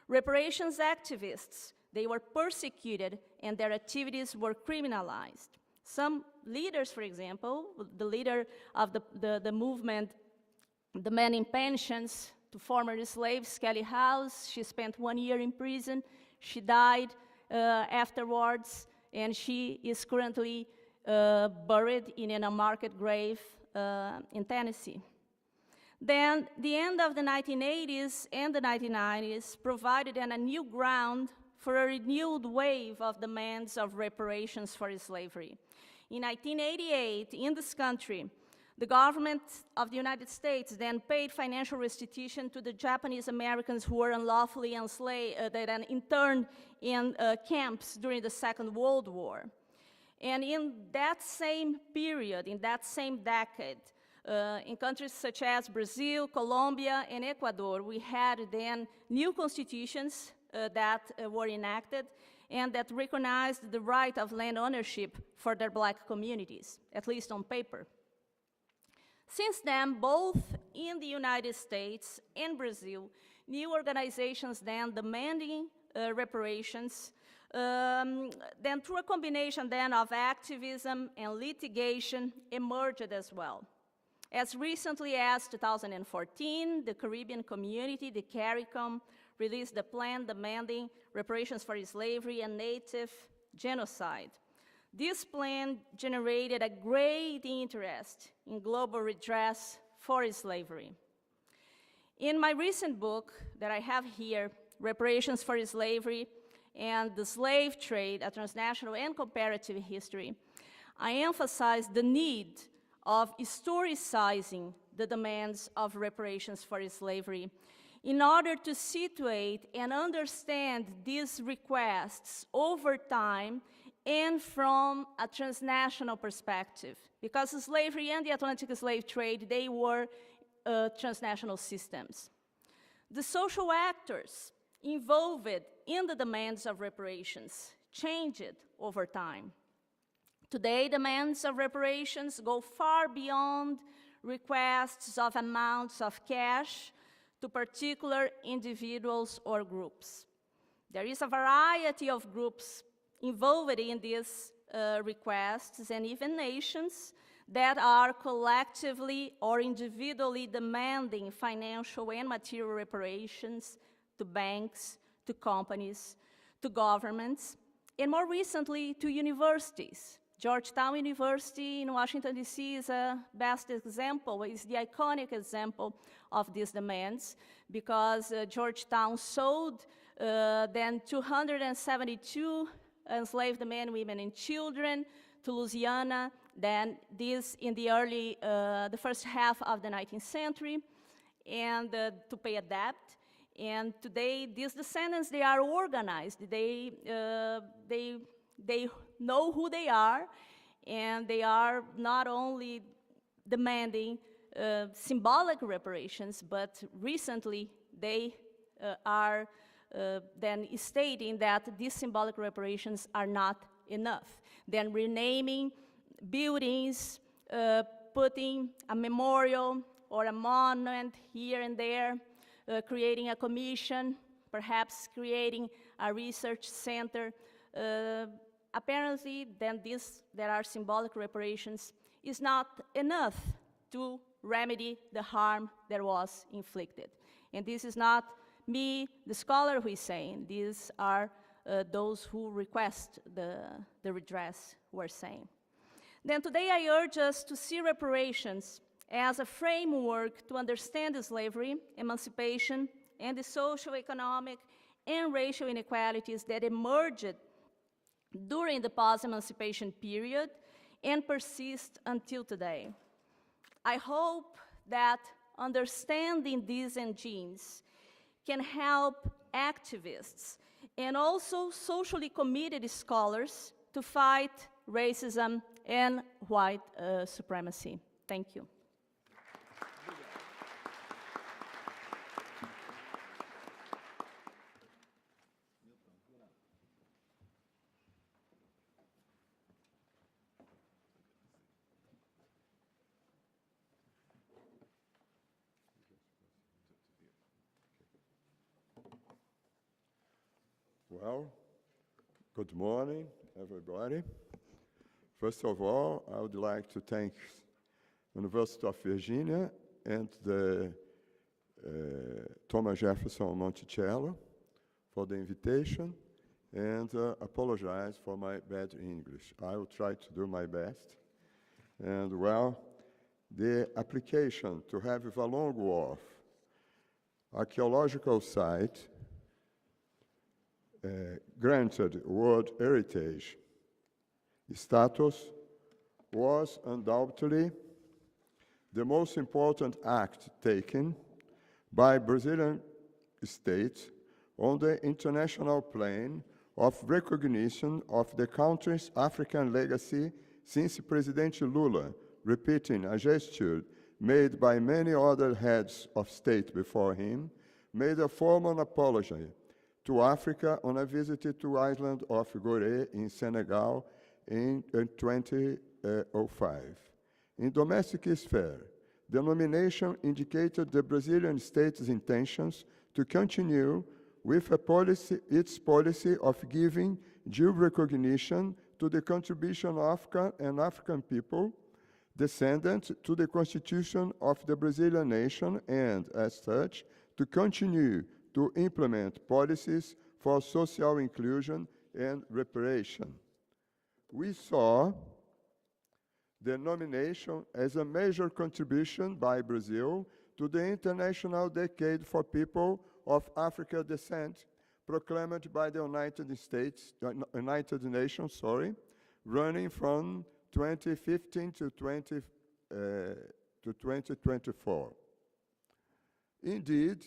Reparations activists, they were persecuted and their activities were criminalized. Some leaders, for example, the leader of the movement demanding pensions to former slaves, Kelly House, she spent 1 year in prison. She died afterwards, and she is currently buried in an unmarked grave in Tennessee. Then the end of the 1980s and the 1990s provided a new ground for a renewed wave of demands of reparations for slavery. In 1988, in this country, the government of the United States then paid financial restitution to the Japanese Americans who were unlawfully enslaved, then interned in camps during the Second World War. And in that same period, in that same decade, in countries such as Brazil, Colombia, and Ecuador, we had then new constitutions that were enacted and that recognized the right of land ownership for their Black communities, at least on paper. Since then, both in the United States and Brazil, new organizations then demanding reparations, then through a combination then of activism and litigation emerged as well. As recently as 2014, the Caribbean community, the CARICOM, released a plan demanding reparations for slavery and native genocide. This plan generated a great interest in global redress for slavery. In my recent book that I have here, Reparations for Slavery and the slave trade, a transnational and comparative history, I emphasize the need of historicizing the demands of reparations for slavery in order to situate and understand these requests over time and from a transnational perspective. Because slavery and the Atlantic slave trade, they were transnational systems. The social actors involved in the demands of reparations changed over time. Today, demands of reparations go far beyond requests of amounts of cash to particular individuals or groups. There is a variety of groups involved in these requests and even nations that are collectively or individually demanding financial and material reparations to banks, to companies, to governments, and more recently to universities. Georgetown University in Washington, D.C. is a best example, is the iconic example of these demands, because Georgetown sold then 272 enslaved men, women, and children to Louisiana, then this in the early, the first half of the 19th century, and to pay a debt. And today, these descendants, they are organized. They know who they are, and they are not only demanding symbolic reparations, but recently they are then stating that these symbolic reparations are not enough. Then renaming buildings, putting a memorial or a monument here and there, creating a commission, perhaps creating a research center. Apparently, then there are symbolic reparations, is not enough to remedy the harm that was inflicted. And this is not me, the scholar, who is saying. These are those who request the redress who are saying. Then today I urge us to see reparations as a framework to understand slavery, emancipation, and the social, economic, and racial inequalities that emerged during the post-emancipation period and persist until today. I hope that understanding these engines can help activists and also socially committed scholars to fight racism and white supremacy. Thank you. Well, good morning, everybody. First of all, I would like to thank University of Virginia and the Thomas Jefferson Monticello for the invitation, and apologize for my bad English. I will try to do my best. And well, the application to have Valongo Wharf archaeological site granted World Heritage status was undoubtedly the most important act taken by Brazilian state on the international plane of recognition of the country's African legacy since President Lula, repeating a gesture made by many other heads of state before him, made a formal apology to Africa on a visit to island of Gorée in Senegal in 2005. In domestic sphere, the nomination indicated the Brazilian state's intentions to continue with its policy of giving due recognition to the contribution of Africa and African people, descendant to the constitution of the Brazilian nation, and, as such, to continue to implement policies for social inclusion and reparation. We saw the nomination as a major contribution by Brazil to the International Decade for People of African Descent, proclaimed by the United Nations, running from 2015 to 2024. Indeed,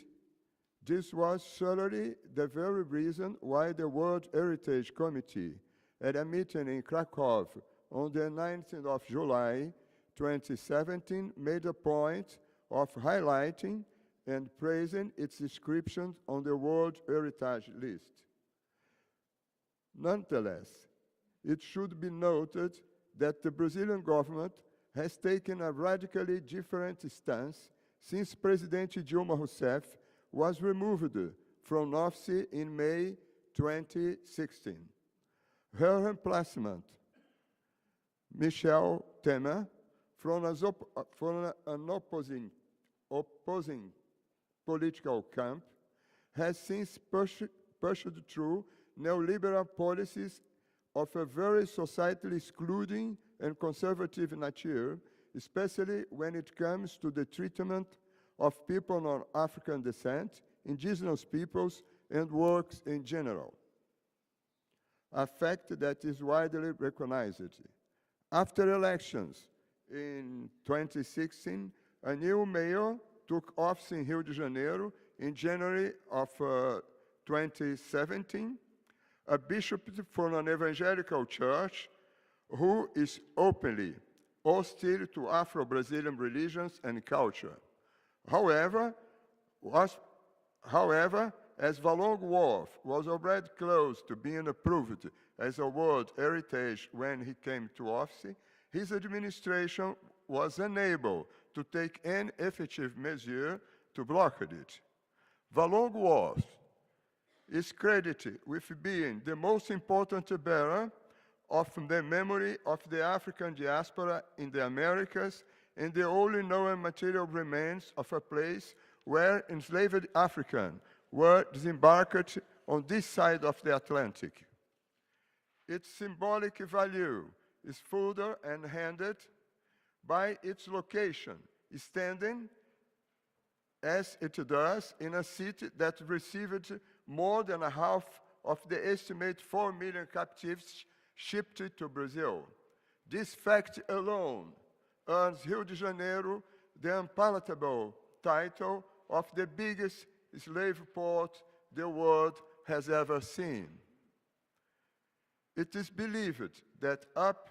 this was surely the very reason why the World Heritage Committee, at a meeting in Krakow on the 19th of July 2017, made a point of highlighting and praising its inscription on the World Heritage List. Nonetheless, it should be noted that the Brazilian government has taken a radically different stance since President Dilma Rousseff was removed from office in May 2016. Her replacement, Michel Temer, from an opposing political camp, has since pushed through neoliberal policies of a very societally excluding and conservative nature, especially when it comes to the treatment of people of African descent, indigenous peoples, and works in general, a fact that is widely recognized. After elections in 2016, a new mayor took office in Rio de Janeiro in January of 2017, a bishop from an evangelical church who is openly hostile to Afro-Brazilian religions and culture. However, as Valongo Wharf was already close to being approved as a World Heritage when he came to office, his administration was unable to take any effective measure to block it. Valongo Wharf is credited with being the most important bearer of the memory of the African diaspora in the Americas and the only known material remains of a place where enslaved Africans were disembarked on this side of the Atlantic. Its symbolic value is further enhanced by its location, standing as it does in a city that received more than a half of the estimated 4 million captives shipped to Brazil. This fact alone earns Rio de Janeiro the unpalatable title of the biggest slave port the world has ever seen. It is believed that up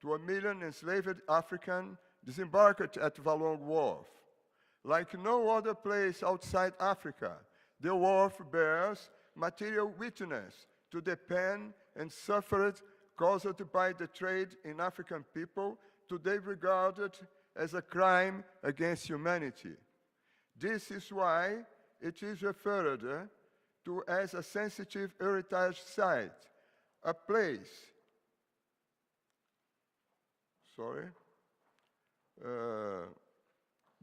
to 1 million enslaved Africans disembarked at Valongo Wharf. Like no other place outside Africa, the wharf bears material witness to the pain and suffering caused by the trade in African people, today regarded as a crime against humanity. This is why it is referred to as a sensitive heritage site, a place.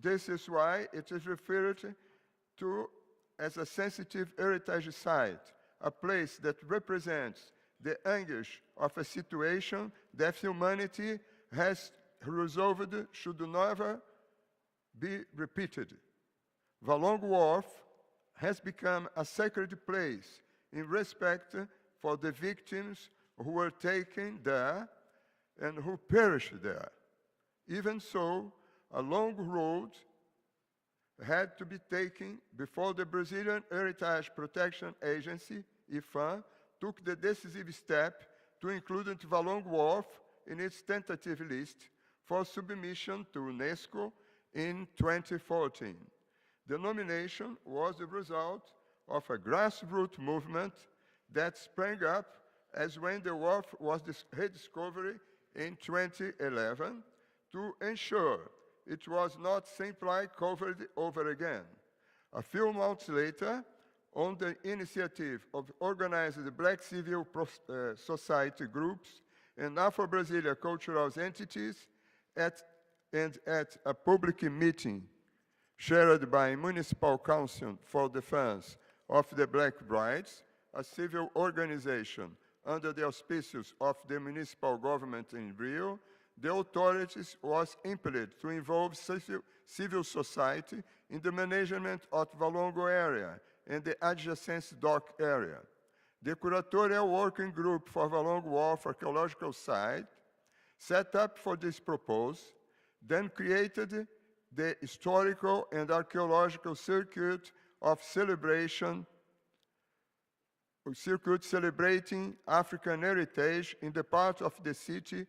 This is why it is referred to as a sensitive heritage site, a place that represents the anguish of a situation that humanity has resolved should never be repeated. Valongo Wharf has become a sacred place in respect for the victims who were taken there and who perished there. Even so, a long road had to be taken before the Brazilian Heritage Protection Agency, IFAM, took the decisive step to include Valongo Wharf in its tentative list for submission to UNESCO in 2014. The nomination was the result of a grassroots movement that sprang up as when the wharf was rediscovered in 2011 to ensure it was not simply covered over again. A few months later, on the initiative of organized Black civil society groups and Afro-Brazilian cultural entities, at a public meeting chaired by Municipal Council for Defense of the Black Brides, a civil organization under the auspices of the municipal government in Rio, the authorities was impelled to involve civil society in the management of Valongo area and the adjacent dock area. The curatorial working group for the Long Wharf archaeological site, set up for this purpose, then created the historical and archaeological circuit of celebration, celebrating African heritage in the part of the city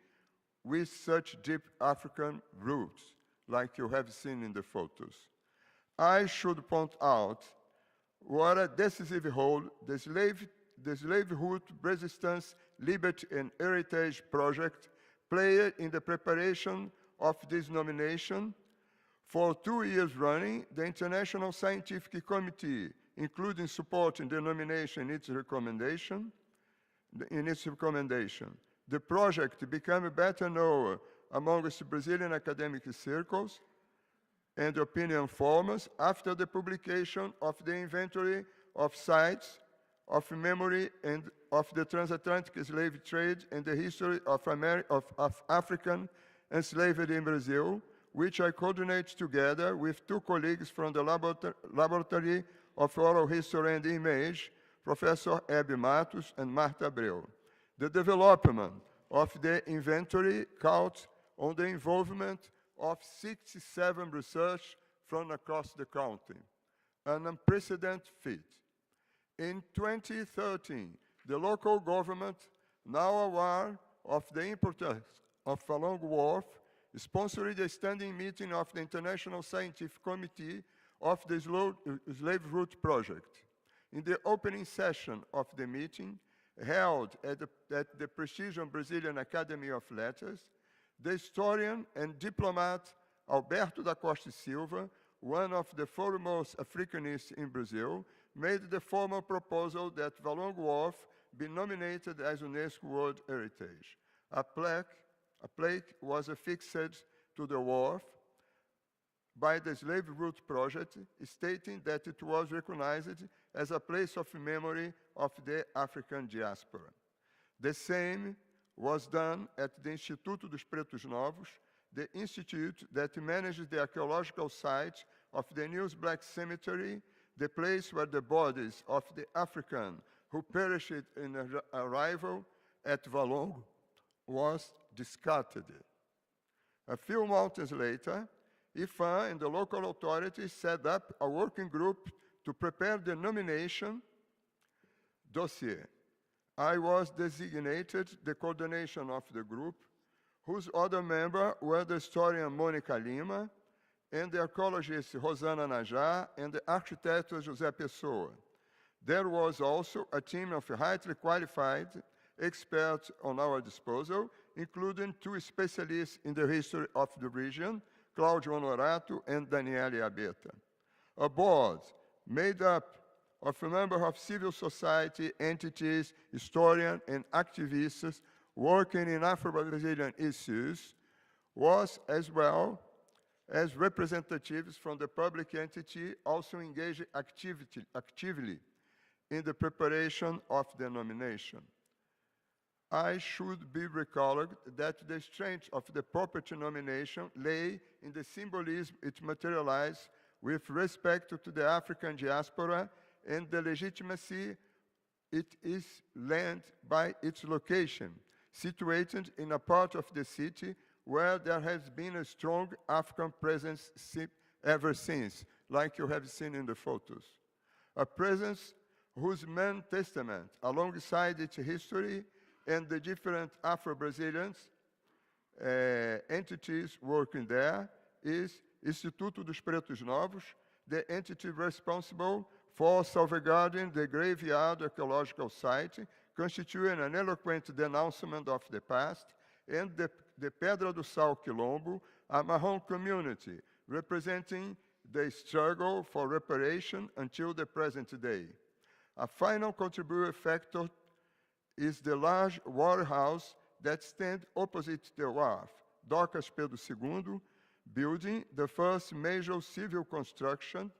with such deep African roots, like you have seen in the photos. I should point out what a decisive role the slavehood resistance, liberty, and heritage project played in the preparation of this nomination. For 2 years running, the International Scientific Committee, including supporting the nomination in its recommendation. The project became better known amongst Brazilian academic circles and opinion formers after the publication of the inventory of sites of memory and of the transatlantic slave trade and the history of African slavery in Brazil, which I coordinate together with 2 colleagues from the Laboratory of Oral History and Image, Professor Hebe Matos and Marta Abreu. The development of the inventory counts on the involvement of 67 research from across the country, an unprecedented feat. In 2013, the local government, now aware of the importance of a Long Wharf, sponsored a standing meeting of the International Scientific Committee of the Slave Route Project. In the opening session of the meeting, held at the prestigious Brazilian Academy of Letters, the historian and diplomat Alberto da Costa Silva, one of the foremost Africanists in Brazil, made the formal proposal that the Long Wharf be nominated as UNESCO World Heritage. A plaque was affixed to the wharf by the Slave Route Project, stating that it was recognized as a place of memory of the African diaspora. The same was done at the Instituto dos Pretos Novos, the institute that manages the archaeological site of the News Black Cemetery, the place where the bodies of the African who perished in arrival at Valongo was discarded. A few months later, IFAM and the local authorities set up a working group to prepare the nomination dossier. I was designated the coordination of the group, whose other members were the historian Mônica Lima, and the archaeologist Rosana Najar, and the architect José Pessoa. There was also a team of highly qualified experts on our disposal, including 2 specialists in the history of the region, Claudio Honorato and Daniele Abeta. A board made up of a number of civil society entities, historians, and activists working in Afro-Brazilian issues was, as well as representatives from the public entity, also engaged actively in the preparation of the nomination. I should be recalled that the strength of the property nomination lay in the symbolism it materialized with respect to the African diaspora and the legitimacy it is lent by its location, situated in a part of the city where there has been a strong African presence ever since, like you have seen in the photos. A presence whose main testament, alongside its history and the different Afro-Brazilians entities working there, is Instituto dos Pretos Novos, the entity responsible for salvaguarding the graveyard archaeological site, constituting an eloquent denouncement of the past, and the Pedra do Sal Quilombo, a Marrom community, representing the struggle for reparation until the present day. A final contributing factor is the large warehouse that stands opposite the wharf, Docas Pedro II building, the first major civil construction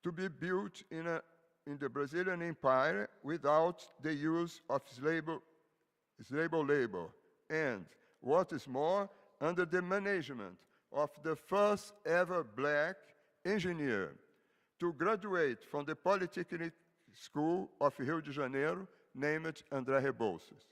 to be built in the Brazilian Empire without the use of slave labor, and, what is more, under the management of the first ever black engineer, to graduate from the Polytechnic School of Rio de Janeiro, named André Rebouças.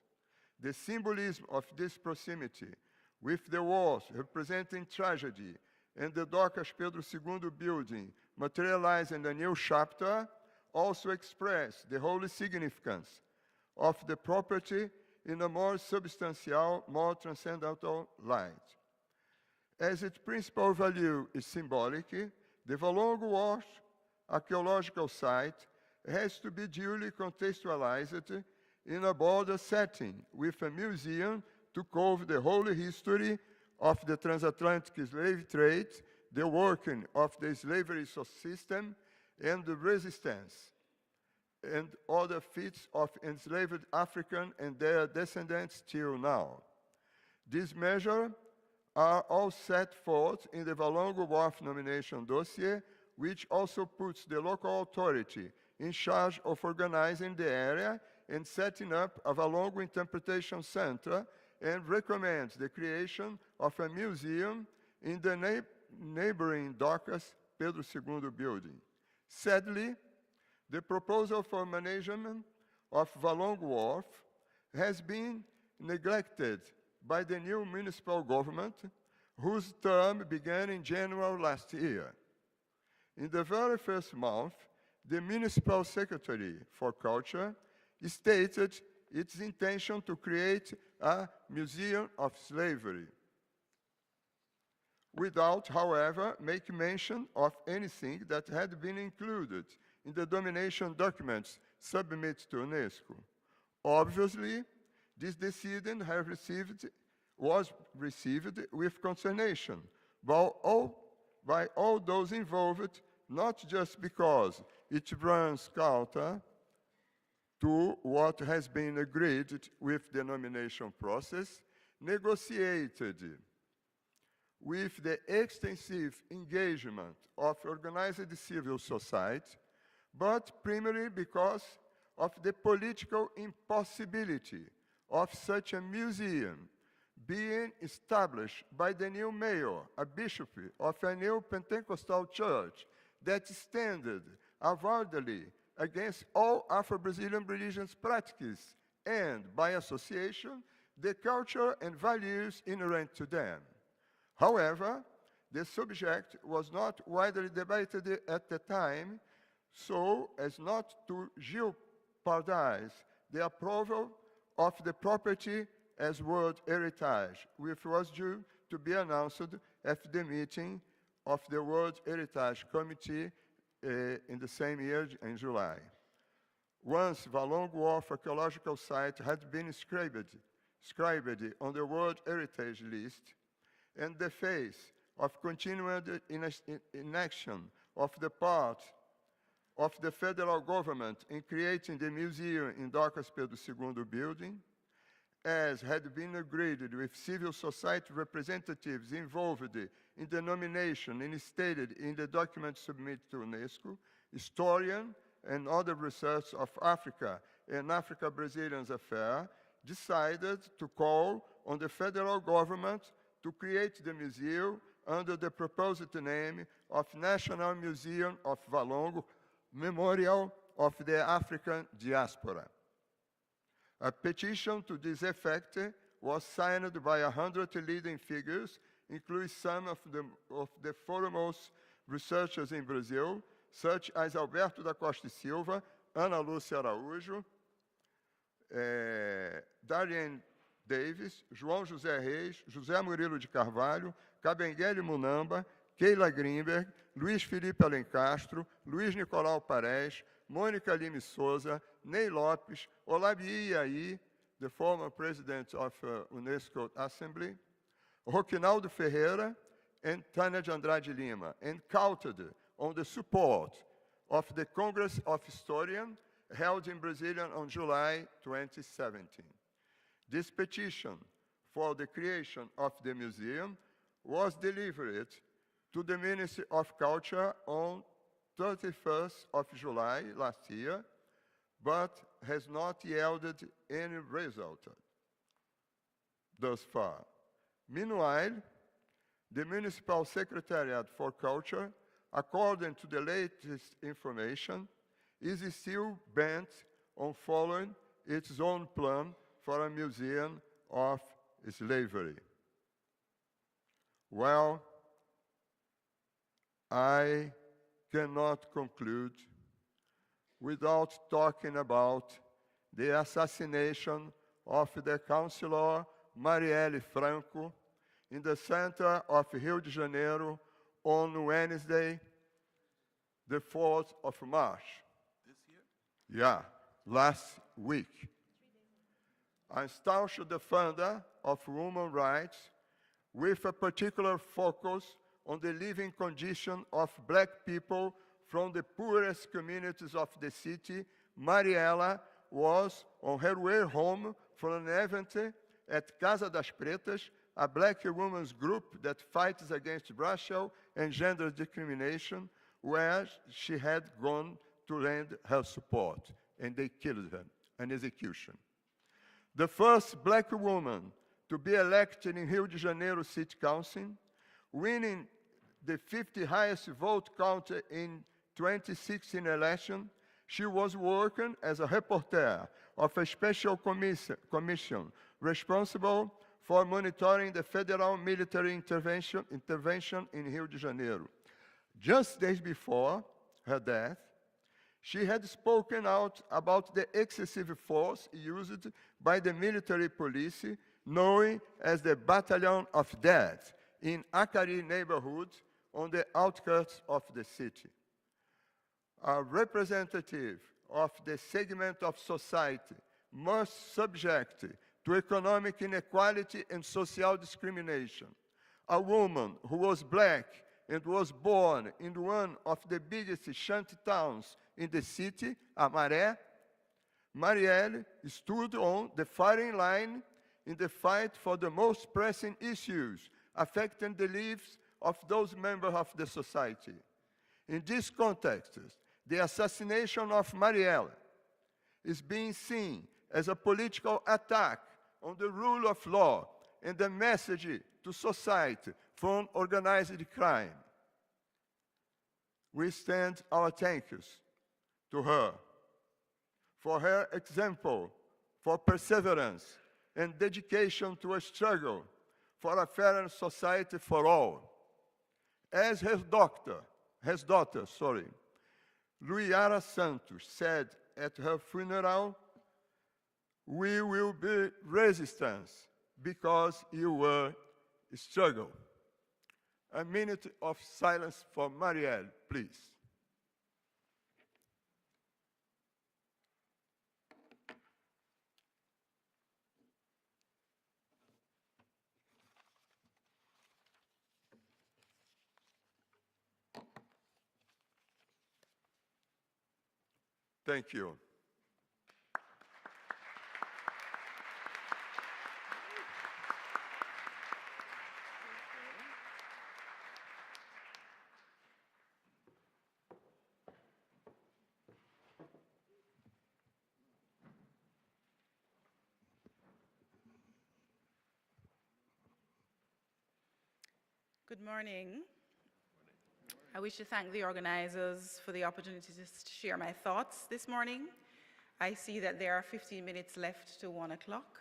The symbolism of this proximity with the walls representing tragedy and the Docas Pedro II building materialized in a new chapter also express the holy significance of the property in a more substantial, more transcendental light. As its principal value is symbolic, the Valongo Wharf archaeological site has to be duly contextualized in a border setting with a museum to cover the whole history of the transatlantic slave trade, the working of the slavery system, and the resistance and other feats of enslaved African and their descendants till now. These measures are all set forth in the Valongo Wharf nomination dossier, which also puts the local authority in charge of organizing the area and setting up a Valongo Interpretation Center, and recommends the creation of a museum in the neighboring Docas Pedro II building. Sadly, the proposal for management of Valongo Wharf has been neglected by the new municipal government, whose term began in January last year. In the very first month, the Municipal Secretary for Culture stated its intention to create a museum of slavery, without, however, making mention of anything that had been included in the domination documents submitted to UNESCO. Obviously, this decision was received with consternation by all those involved, not just because it runs counter to what has been agreed with the nomination process, negotiated with the extensive engagement of organized civil society, but primarily because of the political impossibility of such a museum being established by the new mayor, a bishop of a new Pentecostal church that standed avowedly against all Afro-Brazilian religious practices and, by association, the culture and values inherent to them. However, the subject was not widely debated at the time, so as not to jeopardize the approval of the property as World Heritage, which was due to be announced at the meeting of the World Heritage Committee in the same year, in July. Once Valongo Wharf archaeological site had been inscribed on the World Heritage List, and the face of continued inaction of the part of the federal government in creating the museum in Docas Pedro II building, as had been agreed with civil society representatives involved in the nomination and stated in the document submitted to UNESCO, historian and other research of Africa and Africa-Brazilian affairs decided to call on the federal government to create the museum under the proposed name of National Museum of Valongo, Memorial of the African Diaspora. A petition to this effect was signed by 100 leading figures, including some of the foremost researchers in Brazil, such as Alberto da Costa e Silva, Ana Lucia Araujo, Darien Davis, João José Reis, José Murilo de Carvalho, Kabengele Munamba, Keila Grimberg, Luiz Felipe Alencastro, Luiz Nicolau Pares, Mônica Lime Souza, Ney Lopes, LABHOI, the former president of UNESCO Assembly, Roquinaldo Ferreira, and Tânia de Andrade Lima, and counted on the support of the Congress of Historians held in Brasilia on July 2017. This petition for the creation of the museum was delivered to the Ministry of Culture on 31st of July last year, but has not yielded any result thus far. Meanwhile, the Municipal Secretariat for Culture according to the latest information, is still bent on following its own plan for a museum of slavery. Well, I cannot conclude without talking about the assassination of the Councilor Marielle Franco in the center of Rio de Janeiro on Wednesday, the 4th of March. This year? Yeah, last week. A staunch defender of human rights with a particular focus on the living condition of black people from the poorest communities of the city, Mariela was on her way home from an event at Casa das Pretas, a black women's group that fights against racial and gender discrimination, where she had gone to lend her support, and they killed her, an execution. The first black woman to be elected in Rio de Janeiro City Council, winning the 50th highest vote count in 2016 election, she was working as a reporter of a special commission responsible for monitoring the federal military intervention in Rio de Janeiro. Just days before her death, she had spoken out about the excessive force used by the military police, known as the Battalion of Death, in Acari neighborhood on the outskirts of the city. A representative of the segment of society most subject to economic inequality and social discrimination. A woman who was black and was born in one of the biggest shanty towns in the city, Amaré, Marielle stood on the firing line in the fight for the most pressing issues affecting the lives of those members of the society. In this context, the assassination of Marielle is being seen as a political attack on the rule of law and a message to society from organized crime. We extend our thanks to her for her example, for perseverance and dedication to a struggle for a fairer society for all. As his daughter, Luiara Santos said at her funeral, "We will be resistance because you were struggle." A minute of silence for Marielle, please. Thank you. Good morning. I wish to thank the organizers for the opportunity to share my thoughts this morning. I see that there are 15 minutes left to 1 o'clock.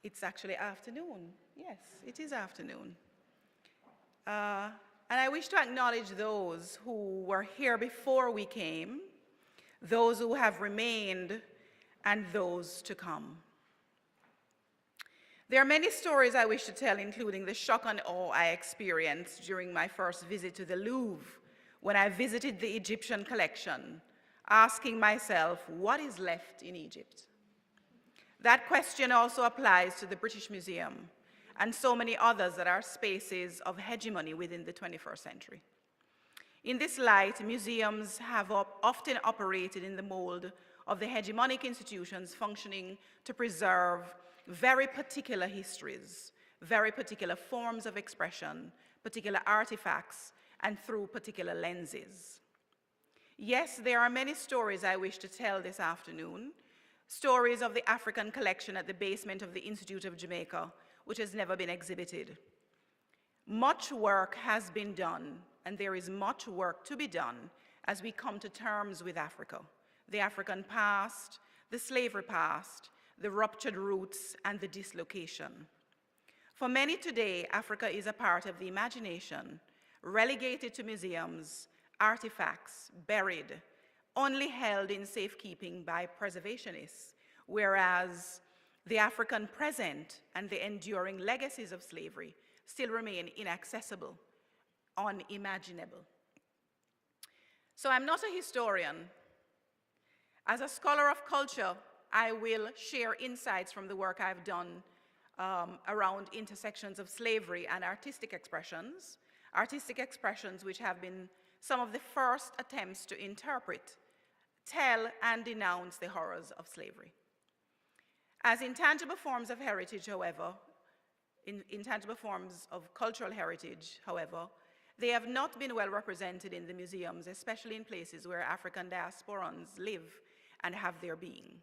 It's actually afternoon. Yes, it is afternoon. And I wish to acknowledge those who were here before we came, those who have remained, and those to come. There are many stories I wish to tell, including the shock and awe I experienced during my first visit to the Louvre when I visited the Egyptian collection, asking myself, what is left in Egypt? That question also applies to the British Museum and so many others that are spaces of hegemony within the 21st century. In this light, museums have often operated in the mold of the hegemonic institutions functioning to preserve very particular histories, very particular forms of expression, particular artifacts, and through particular lenses. Yes, there are many stories I wish to tell this afternoon, stories of the African collection at the basement of the Institute of Jamaica, which has never been exhibited. Much work has been done, and there is much work to be done as we come to terms with Africa, the African past, the slavery past, the ruptured roots, and the dislocation. For many today, Africa is a part of the imagination, relegated to museums, artifacts, buried, only held in safekeeping by preservationists, whereas the African present and the enduring legacies of slavery still remain inaccessible, unimaginable. So I'm not a historian. As a scholar of culture, I will share insights from the work I've done around intersections of slavery and artistic expressions which have been some of the first attempts to interpret, tell, and denounce the horrors of slavery. As intangible forms of heritage, however, intangible forms of cultural heritage, however, they have not been well represented in the museums, especially in places where African diasporans live and have their being.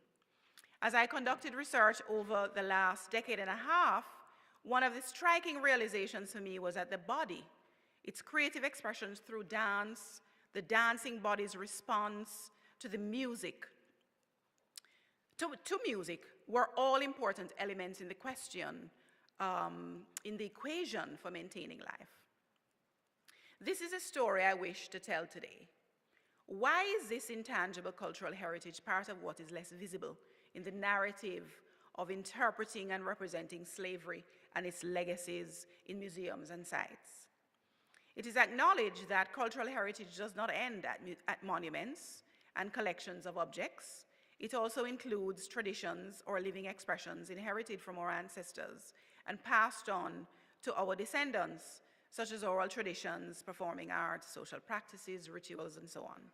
As I conducted research over the last decade and a half, one of the striking realizations for me was that the body, its creative expressions through dance, the dancing body's response to the music, to music, were all important elements in the question, in the equation for maintaining life. This is a story I wish to tell today. Why is this intangible cultural heritage part of what is less visible in the narrative of interpreting and representing slavery and its legacies in museums and sites? It is acknowledged that cultural heritage does not end at monuments and collections of objects. It also includes traditions or living expressions inherited from our ancestors and passed on to our descendants, such as oral traditions, performing arts, social practices, rituals, and so on.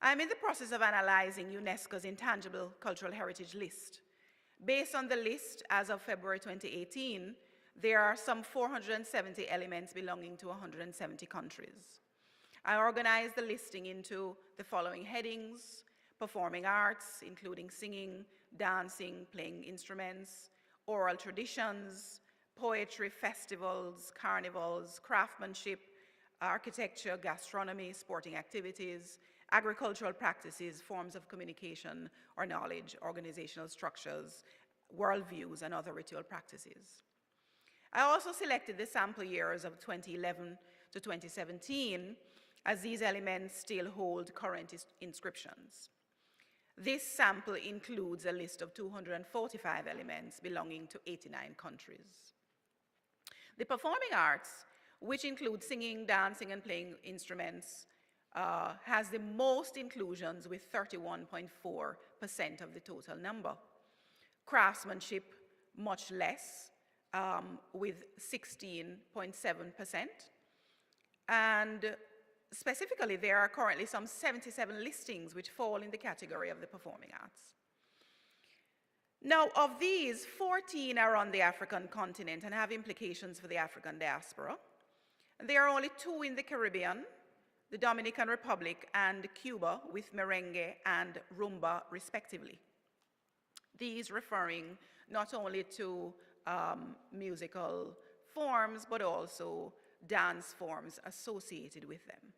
I'm in the process of analyzing UNESCO's Intangible Cultural Heritage List. Based on the list, as of February 2018, there are some 470 elements belonging to 170 countries. I organized the listing into the following headings: performing arts, including singing, dancing, playing instruments, oral traditions, poetry, festivals, carnivals, craftsmanship, architecture, gastronomy, sporting activities, agricultural practices, forms of communication or knowledge, organizational structures, worldviews, and other ritual practices. I also selected the sample years of 2011 to 2017, as these elements still hold current inscriptions. This sample includes a list of 245 elements belonging to 89 countries. The performing arts, which include singing, dancing, and playing instruments, has the most inclusions with 31.4% of the total number. Craftsmanship, much less, with 16.7%. And specifically, there are currently some 77 listings which fall in the category of the performing arts. Now, of these, 14 are on the African continent and have implications for the African diaspora. There are only 2 in the Caribbean, the Dominican Republic and Cuba, with merengue and rumba, respectively. These referring not only to musical forms, but also dance forms associated with them.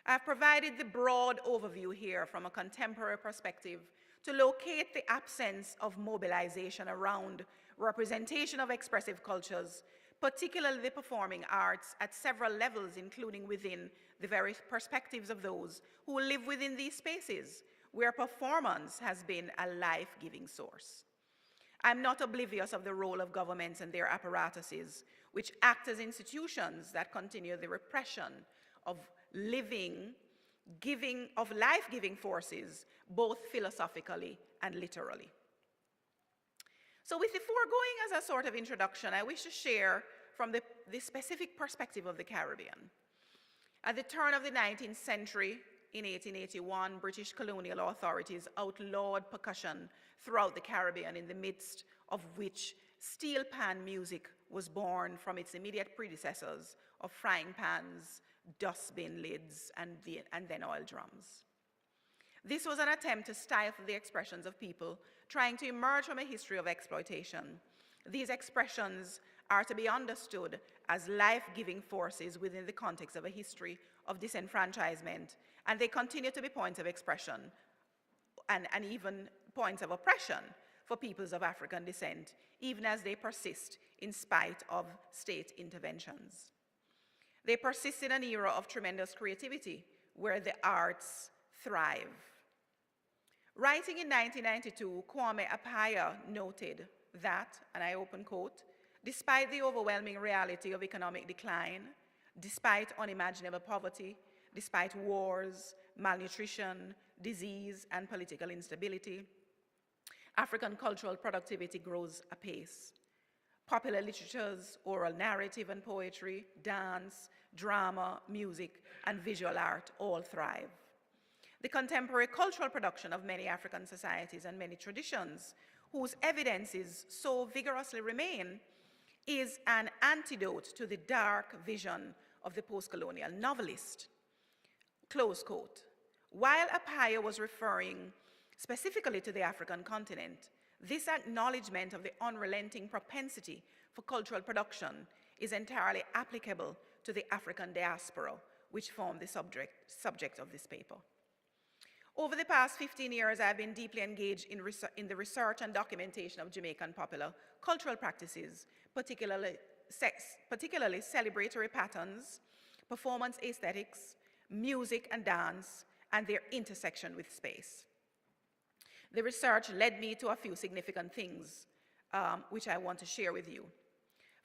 I've provided the broad overview here from a contemporary perspective to locate the absence of mobilization around representation of expressive cultures, particularly the performing arts, at several levels, including within the very perspectives of those who live within these spaces, where performance has been a life-giving source. I'm not oblivious of the role of governments and their apparatuses, which act as institutions that continue the repression of life-giving forces, both philosophically and literally. So with the foregoing as a sort of introduction, I wish to share from the specific perspective of the Caribbean. At the turn of the 19th century, in 1881, British colonial authorities outlawed percussion throughout the Caribbean, in the midst of which steel pan music was born from its immediate predecessors of frying pans, dustbin lids, and then oil drums. This was an attempt to stifle the expressions of people trying to emerge from a history of exploitation. These expressions are to be understood as life-giving forces within the context of a history of disenfranchisement, and they continue to be points of expression and even points of oppression for peoples of African descent, even as they persist in spite of state interventions. They persist in an era of tremendous creativity where the arts thrive. Writing in 1992, Kwame Appiah noted that, and I open quote, despite the overwhelming reality of economic decline, despite unimaginable poverty, despite wars, malnutrition, disease, and political instability, African cultural productivity grows apace. Popular literature's oral narrative and poetry, dance, drama, music, and visual art all thrive. The contemporary cultural production of many African societies and many traditions, whose evidences so vigorously remain, is an antidote to the dark vision of the post-colonial novelist. Close quote. While Appiah was referring specifically to the African continent, this acknowledgement of the unrelenting propensity for cultural production is entirely applicable to the African diaspora, which form the subject of this paper. Over the past 15 years, I've been deeply engaged in the research and documentation of Jamaican popular cultural practices, particularly celebratory patterns, performance aesthetics, music and dance, and their intersection with space. The research led me to a few significant things, which I want to share with you.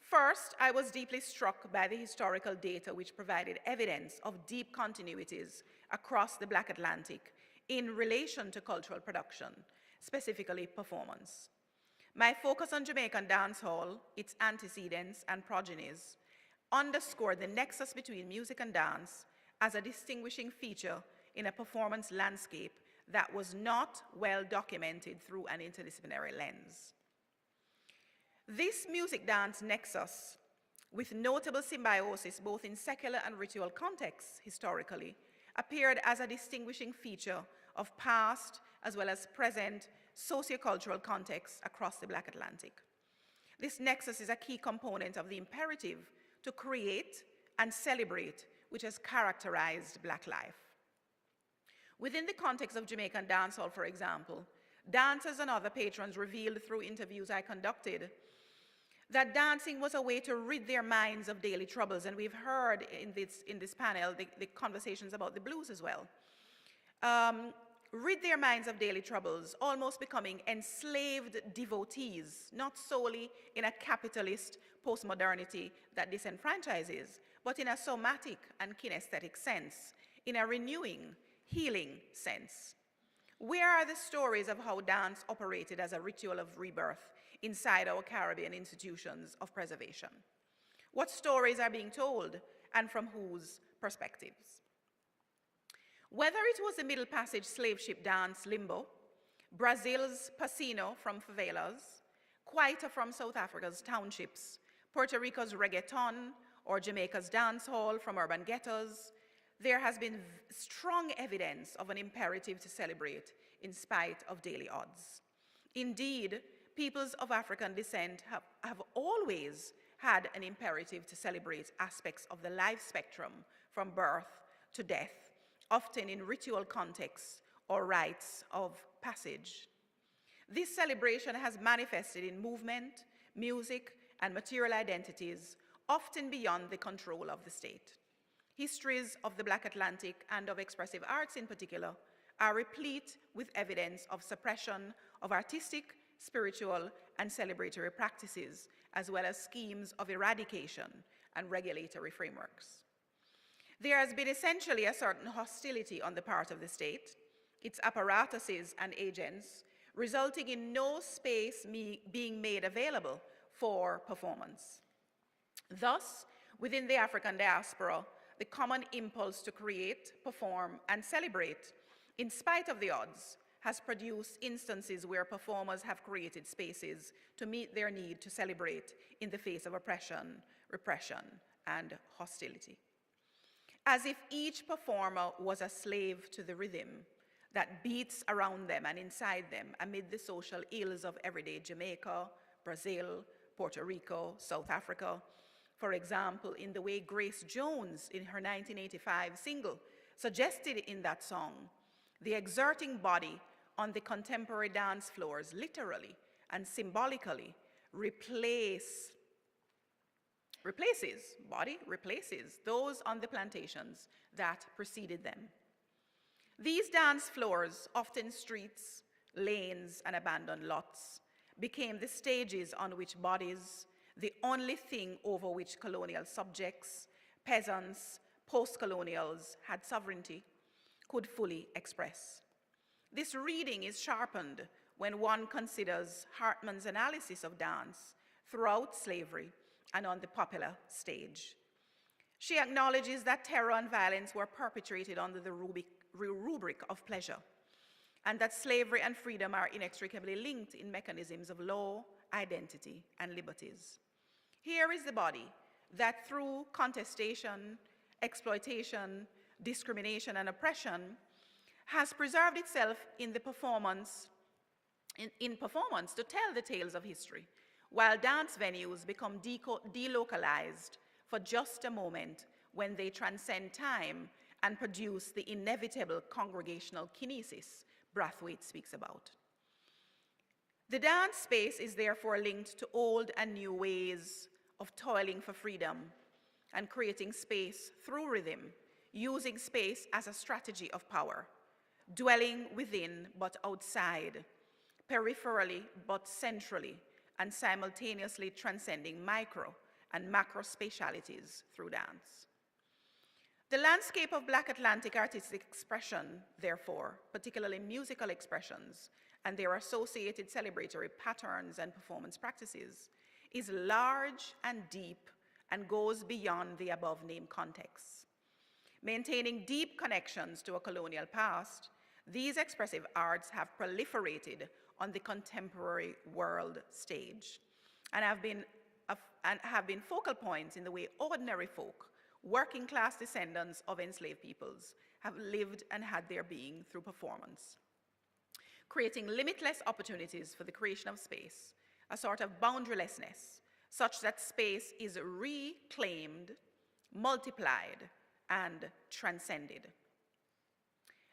First, I was deeply struck by the historical data which provided evidence of deep continuities across the Black Atlantic in relation to cultural production, specifically performance. My focus on Jamaican dancehall, its antecedents and progenies, underscored the nexus between music and dance as a distinguishing feature in a performance landscape that was not well documented through an interdisciplinary lens. This music-dance nexus, with notable symbiosis both in secular and ritual contexts historically, appeared as a distinguishing feature of past as well as present sociocultural contexts across the Black Atlantic. This nexus is a key component of the imperative to create and celebrate, which has characterized Black life. Within the context of Jamaican dancehall, for example, dancers and other patrons revealed through interviews I conducted that dancing was a way to rid their minds of daily troubles, and we've heard in this panel the conversations about the blues as well. Rid their minds of daily troubles, almost becoming enslaved devotees, not solely in a capitalist postmodernity that disenfranchises, but in a somatic and kinesthetic sense, in a renewing, healing sense. Where are the stories of how dance operated as a ritual of rebirth inside our Caribbean institutions of preservation? What stories are being told, and from whose perspectives? Whether it was the Middle Passage slave ship dance limbo, Brazil's pasino from favelas, Kwaito from South Africa's townships, Puerto Rico's reggaeton, or Jamaica's dancehall from urban ghettos, there has been strong evidence of an imperative to celebrate in spite of daily odds. Indeed, peoples of African descent have always had an imperative to celebrate aspects of the life spectrum from birth to death, often in ritual contexts or rites of passage. This celebration has manifested in movement, music, and material identities, often beyond the control of the state. Histories of the Black Atlantic and of expressive arts in particular are replete with evidence of suppression of artistic, spiritual, and celebratory practices, as well as schemes of eradication and regulatory frameworks. There has been essentially a certain hostility on the part of the state, its apparatuses and agents, resulting in no space being made available for performance. Thus, within the African diaspora, the common impulse to create, perform, and celebrate, in spite of the odds, has produced instances where performers have created spaces to meet their need to celebrate in the face of oppression, repression, and hostility. As if each performer was a slave to the rhythm that beats around them and inside them amid the social ills of everyday Jamaica, Brazil, Puerto Rico, South Africa. For example, in the way Grace Jones, in her 1985 single, suggested in that song, the exerting body on the contemporary dance floors literally and symbolically replaces those on the plantations that preceded them. These dance floors, often streets, lanes, and abandoned lots, became the stages on which bodies, the only thing over which colonial subjects, peasants, post-colonials had sovereignty, could fully express. This reading is sharpened when one considers Hartman's analysis of dance throughout slavery and on the popular stage. She acknowledges that terror and violence were perpetrated under the rubric of pleasure, and that slavery and freedom are inextricably linked in mechanisms of law, identity, and liberties. Here is the body that through contestation, exploitation, discrimination, and oppression has preserved itself in performance to tell the tales of history, while dance venues become delocalized for just a moment when they transcend time and produce the inevitable congregational kinesis Brathwaite speaks about. The dance space is therefore linked to old and new ways of toiling for freedom and creating space through rhythm, using space as a strategy of power, dwelling within but outside, peripherally but centrally, and simultaneously transcending micro and macro spatialities through dance. The landscape of Black Atlantic artistic expression, therefore, particularly musical expressions and their associated celebratory patterns and performance practices, is large and deep and goes beyond the above-named contexts. Maintaining deep connections to a colonial past, these expressive arts have proliferated on the contemporary world stage and have been focal points in the way ordinary folk, working class descendants of enslaved peoples, have lived and had their being through performance, creating limitless opportunities for the creation of space, a sort of boundarylessness, such that space is reclaimed, multiplied, and transcended.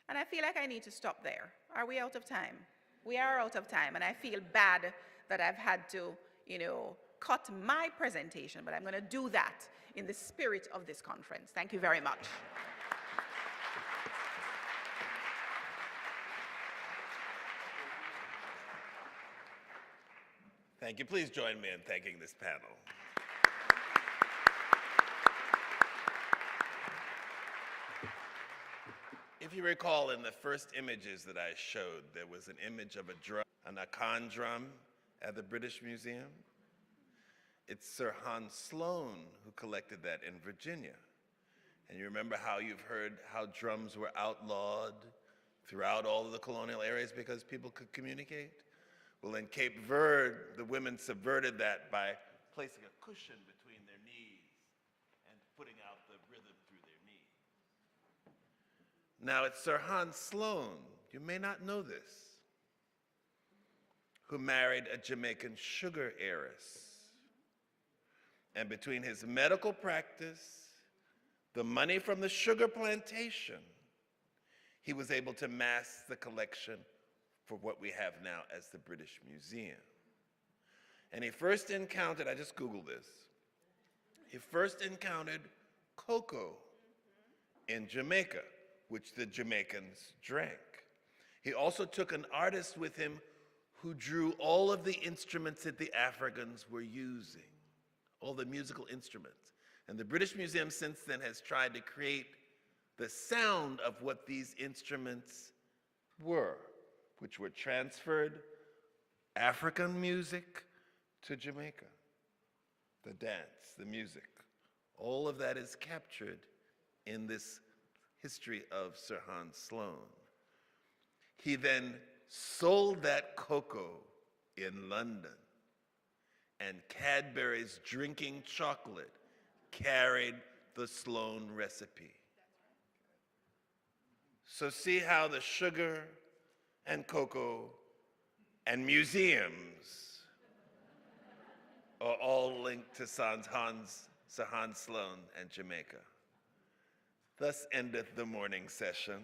And I feel like I need to stop there. Are we out of time? We are out of time, and I feel bad that I've had to, cut my presentation, but I'm going to do that in the spirit of this conference. Thank you very much. Thank you. Please join me in thanking this panel. If you recall, in the first images that I showed, there was an image of a drum, an Akan drum at the British Museum. It's Sirhan Sloan who collected that in Virginia. And you remember how you've heard how drums were outlawed throughout all of the colonial areas because people could communicate? Well, in Cape Verde, the women subverted that by placing a cushion between their knees and putting out the rhythm through their knees. Now, it's Sirhan Sloan, you may not know this, who married a Jamaican sugar heiress. And between his medical practice, the money from the sugar plantation, he was able to mass the collection for what we have now as the British Museum. And he first encountered, I just Googled this, he first encountered cocoa in Jamaica, which the Jamaicans drank. He also took an artist with him who drew all of the instruments that the Africans were using, all the musical instruments. And the British Museum since then has tried to create the sound of what these instruments were, which were transferred African music to Jamaica. The dance, the music, all of that is captured in this history of Sirhan Sloan. He then sold that cocoa in London, and Cadbury's drinking chocolate carried the Sloan recipe. So see how the sugar and cocoa and museums are all linked to Sir Hans Sloane and Jamaica. Thus endeth the morning session.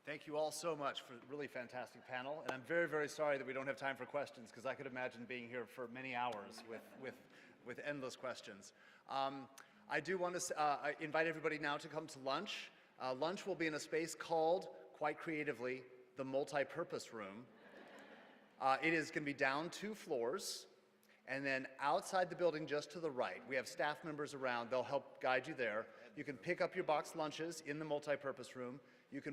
Thank you all so much for a really fantastic panel, and I'm very, very sorry that we don't have time for questions, because I could imagine being here for many hours with endless questions. I do want to invite everybody now to come to lunch. Lunch will be in a space called, quite creatively, the multi-purpose room. It is going to be down 2 floors, and then outside the building just to the right. We have staff members around. They'll help guide you there. You can pick up your boxed lunches in the multi-purpose room. You can